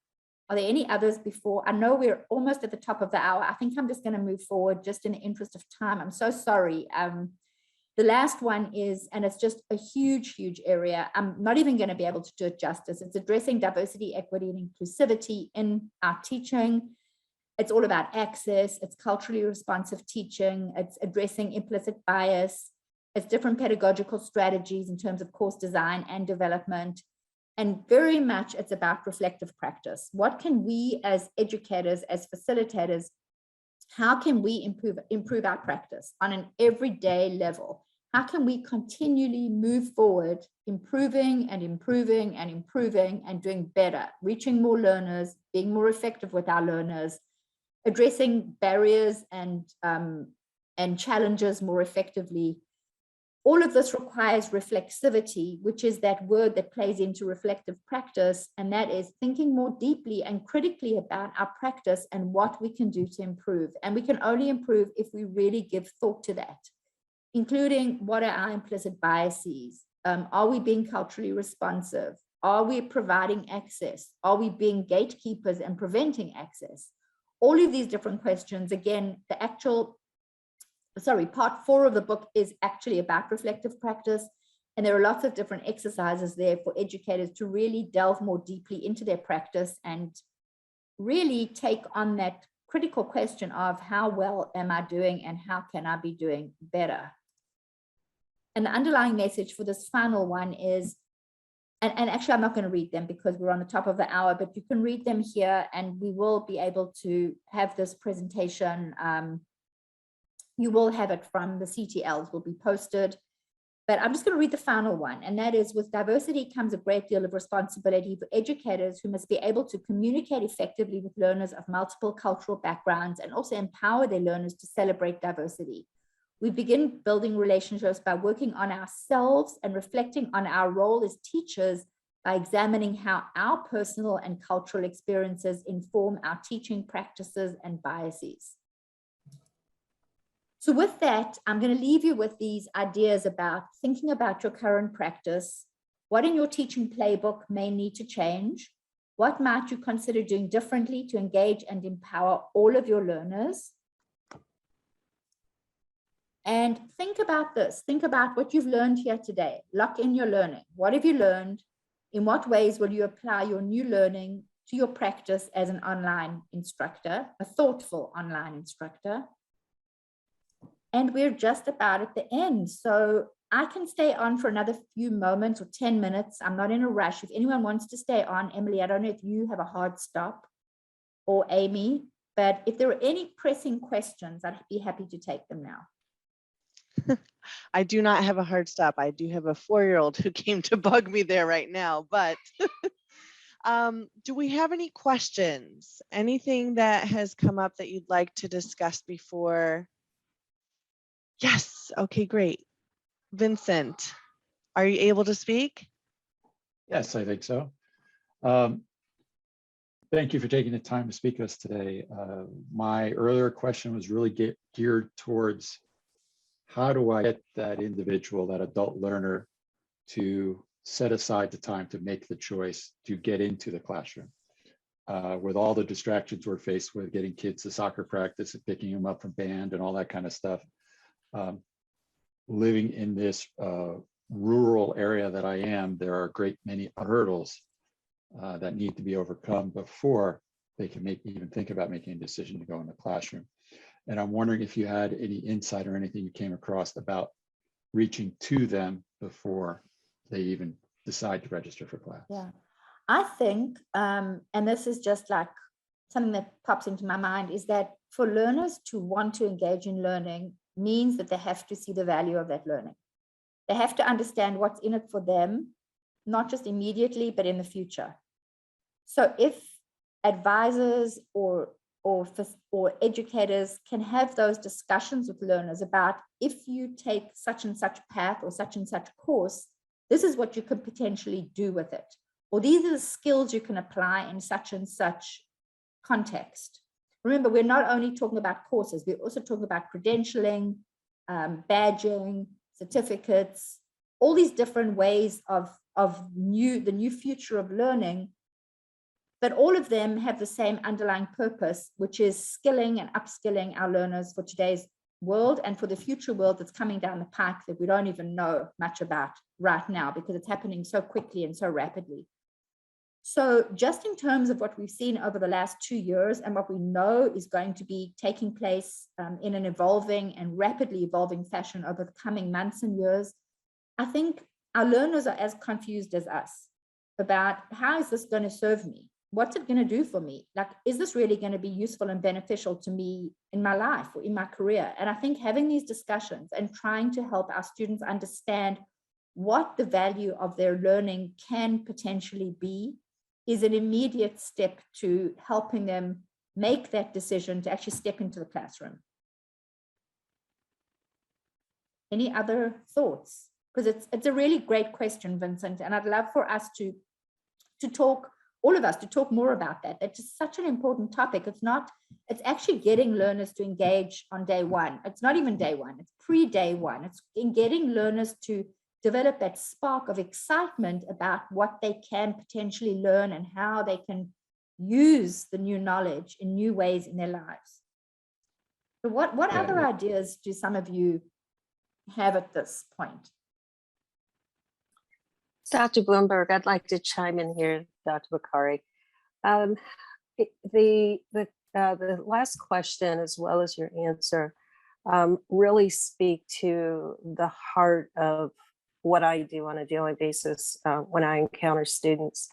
Are there any others before? I know we're almost at the top of the hour. I think I'm just going to move forward just in the interest of time. I'm so sorry. The last one is, and it's just a huge, huge area. I'm not even going to be able to do it justice. It's addressing diversity, equity, and inclusivity in our teaching. It's all about access. It's culturally responsive teaching. It's addressing implicit bias. It's different pedagogical strategies in terms of course design and development. And very much it's about reflective practice. What can we as educators, as facilitators, how can we improve our practice on an everyday level? How can we continually move forward, improving and improving and improving and doing better, reaching more learners, being more effective with our learners, addressing barriers and challenges more effectively? All of this requires reflexivity, which is that word that plays into reflective practice, and that is thinking more deeply and critically about our practice and what we can do to improve. And we can only improve if we really give thought to that, including what are our implicit biases? Are we being culturally responsive? Are we providing access? Are we being gatekeepers and preventing access? All of these different questions, again, part 4 of the book is actually about reflective practice. And there are lots of different exercises there for educators to really delve more deeply into their practice and really take on that critical question of how well am I doing and how can I be doing better? And the underlying message for this final one is, and actually I'm not going to read them because we're on the top of the hour, but you can read them here and we will be able to have this presentation. You will have it from the CTLs, will be posted. But I'm just going to read the final one. And that is, with diversity comes a great deal of responsibility for educators who must be able to communicate effectively with learners of multiple cultural backgrounds and also empower their learners to celebrate diversity. We begin building relationships by working on ourselves and reflecting on our role as teachers by examining how our personal and cultural experiences inform our teaching practices and biases. So with that, I'm going to leave you with these ideas about thinking about your current practice, what in your teaching playbook may need to change, what might you consider doing differently to engage and empower all of your learners. And think about this, think about what you've learned here today, lock in your learning. What have you learned? In what ways will you apply your new learning to your practice as an online instructor, a thoughtful online instructor? And we're just about at the end. So I can stay on for another few moments or 10 minutes. I'm not in a rush. If anyone wants to stay on, Emily, I don't know if you have a hard stop, or Amy, but if there are any pressing questions, I'd be happy to take them now. I do not have a hard stop. I do have a 4-year-old who came to bug me there right now, but do we have any questions? Anything that has come up that you'd like to discuss before? Yes. Okay, great. Vincent, are you able to speak? Yes, I think so. Thank you for taking the time to speak to us today. My earlier question was really geared towards how do I get that individual, that adult learner, to set aside the time to make the choice to get into the classroom. With all the distractions we're faced with, getting kids to soccer practice and picking them up from band and all that kind of stuff. Living in this rural area that I am, there are a great many hurdles that need to be overcome before they can even think about making a decision to go in the classroom. And I'm wondering if you had any insight or anything you came across about reaching to them before they even decide to register for class. Yeah, I think, and this is just like something that pops into my mind, is that for learners to want to engage in learning means that they have to see the value of that learning. They have to understand what's in it for them, not just immediately, but in the future. So if advisors or educators can have those discussions with learners about, if you take such and such path or such and such course, this is what you could potentially do with it. Or these are the skills you can apply in such and such context. Remember, we're not only talking about courses, we're also talking about credentialing, badging, certificates, all these different ways of the new future of learning. But all of them have the same underlying purpose, which is skilling and upskilling our learners for today's world and for the future world that's coming down the pike that we don't even know much about right now because it's happening so quickly and so rapidly. So just in terms of what we've seen over the last 2 years and what we know is going to be taking place in an evolving and rapidly evolving fashion over the coming months and years, I think our learners are as confused as us about, how is this going to serve me? What's it going to do for me? Like, is this really going to be useful and beneficial to me in my life or in my career? And I think having these discussions and trying to help our students understand what the value of their learning can potentially be is an immediate step to helping them make that decision to actually step into the classroom. Any other thoughts? Because it's a really great question, Vincent, and I'd love for us to talk, all of us, to talk more about that. It's just such an important topic. It's actually getting learners to engage on day one. It's not even day one, it's pre-day one. It's in getting learners to develop that spark of excitement about what they can potentially learn and how they can use the new knowledge in new ways in their lives. So what other ideas do some of you have at this point? Dr. Bloomberg, I'd like to chime in here, Dr. Bakari. The last question, as well as your answer, really speak to the heart of what I do on a daily basis when I encounter students.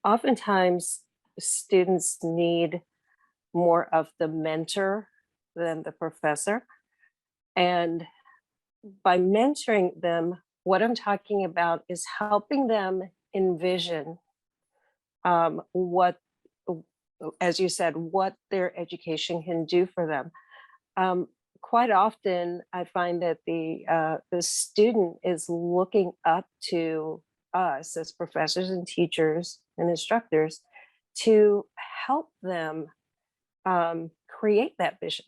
Oftentimes, students need more of the mentor than the professor. And by mentoring them, what I'm talking about is helping them envision what, as you said, what their education can do for them. Quite often, I find that the student is looking up to us as professors and teachers and instructors to help them create that vision.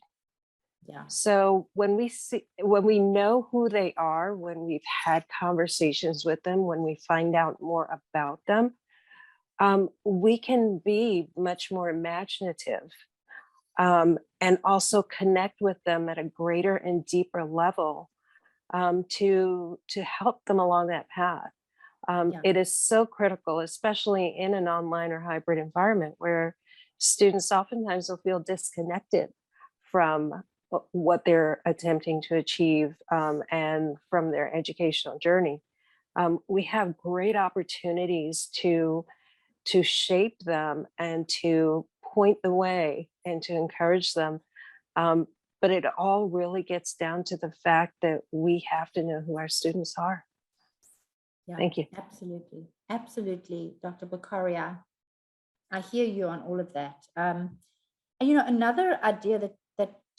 Yeah. So when we know who they are, when we've had conversations with them, when we find out more about them, we can be much more imaginative, and also connect with them at a greater and deeper level, to help them along that path. Yeah. It is so critical, especially in an online or hybrid environment where students oftentimes will feel disconnected from what they're attempting to achieve, and from their educational journey. We have great opportunities to shape them and to point the way and to encourage them. But it all really gets down to the fact that we have to know who our students are. Yeah, Thank you. Absolutely. Absolutely, Dr. Bakaria. I hear you on all of that. And another idea that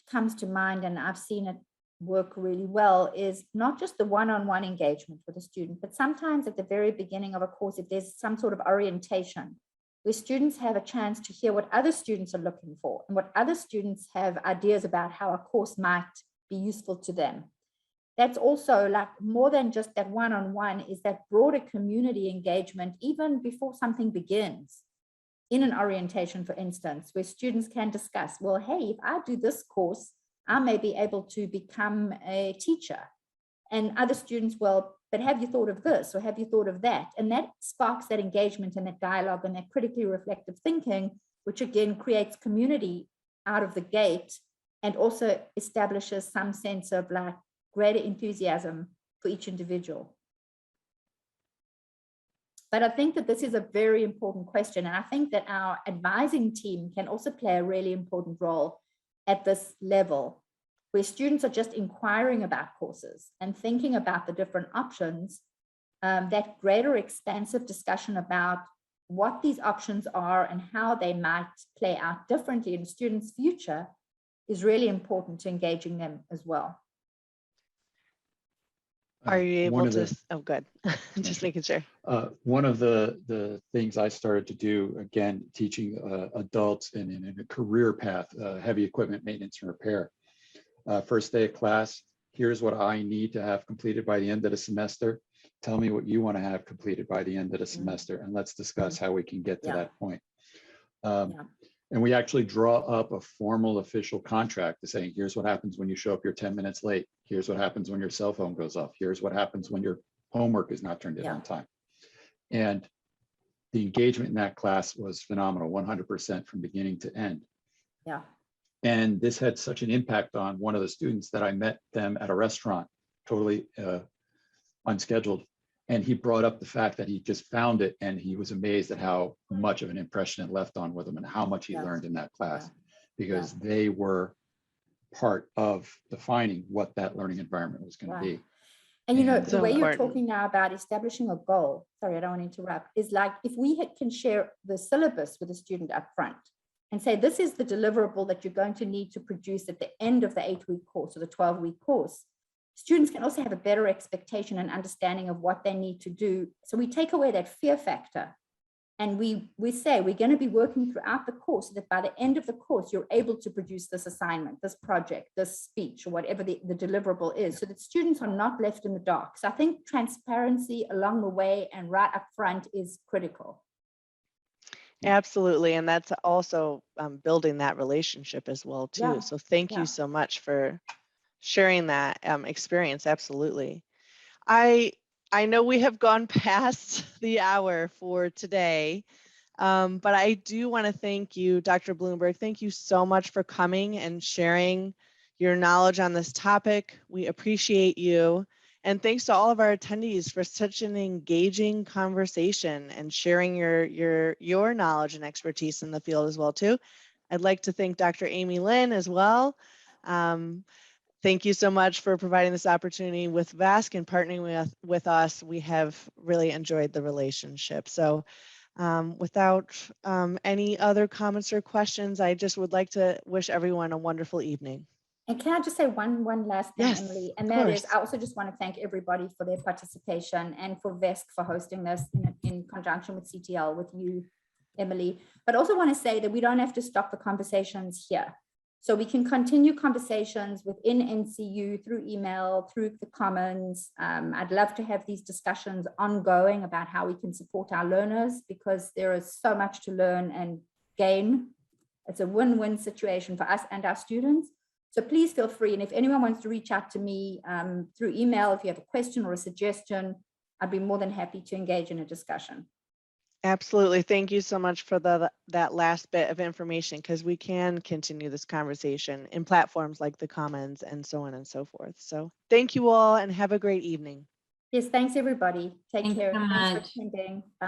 comes to mind, and I've seen it work really well, is not just the one-on-one engagement with a student, but sometimes at the very beginning of a course, if there's some sort of orientation, where students have a chance to hear what other students are looking for and what other students have ideas about how a course might be useful to them. That's also like more than just that one-on-one, is that broader community engagement, even before something begins. In an orientation, for instance, where students can discuss, well, hey, if I do this course, I may be able to become a teacher. And other students, well, but have you thought of this or have you thought of that? And that sparks that engagement and that dialogue and that critically reflective thinking, which again creates community out of the gate and also establishes some sense of like greater enthusiasm for each individual. But I think that this is a very important question. And I think that our advising team can also play a really important role at this level, where students are just inquiring about courses and thinking about the different options. That greater expansive discussion about what these options are and how they might play out differently in a student's future is really important to engaging them as well. Are you able to? The, oh, good. Just making sure. One of the things I started to do, again, teaching adults in a career path, heavy equipment maintenance and repair. First day of class, here's what I need to have completed by the end of the semester. Tell me what you want to have completed by the end of the semester, and let's discuss how we can get to that point. And we actually draw up a formal official contract to saying, here's what happens when you show up, you're 10 minutes late. Here's what happens when your cell phone goes off. Here's what happens when your homework is not turned in on time. And the engagement in that class was phenomenal, 100% from beginning to end. Yeah. And this had such an impact on one of the students that I met them at a restaurant, totally unscheduled. And he brought up the fact that he just found it and he was amazed at how much of an impression it left on with him and how much he learned in that class, because they were part of defining what that learning environment was going to be. And the so way important. you're talking now about establishing a goal, sorry, I don't want to interrupt, is like if we can share the syllabus with the student up front and say, this is the deliverable that you're going to need to produce at the end of the 8-week course or the 12-week course. Students can also have a better expectation and understanding of what they need to do. So we take away that fear factor and we say we're going to be working throughout the course so that by the end of the course, you're able to produce this assignment, this project, this speech, or whatever the deliverable is, so that students are not left in the dark. So I think transparency along the way and right up front is critical. Absolutely. And that's also building that relationship as well, too. So thank you so much for sharing that experience. Absolutely. I know we have gone past the hour for today, but I do want to thank you, Dr. Bloomberg. Thank you so much for coming and sharing your knowledge on this topic. We appreciate you. And thanks to all of our attendees for such an engaging conversation and sharing your knowledge and expertise in the field as well, too. I'd like to thank Dr. Amy Lynn as well. Thank you so much for providing this opportunity with VASC and partnering with us. We have really enjoyed the relationship. So without any other comments or questions, I just would like to wish everyone a wonderful evening. And can I just say one last thing, Yes, Emily? And of that is, course. I also just want to thank everybody for their participation and for VESC for hosting this in conjunction with CTL, with you, Emily. But also want to say that we don't have to stop the conversations here. So we can continue conversations within NCU through email, through the Commons. I'd love to have these discussions ongoing about how we can support our learners, because there is so much to learn and gain. It's a win-win situation for us and our students. So please feel free. And if anyone wants to reach out to me through email, if you have a question or a suggestion, I'd be more than happy to engage in a discussion. Absolutely. Thank you so much for that last bit of information, because we can continue this conversation in platforms like the Commons and so on and so forth. So thank you all and have a great evening. Yes, thanks everybody. Take Thanks care. so Thanks for much. attending. Bye.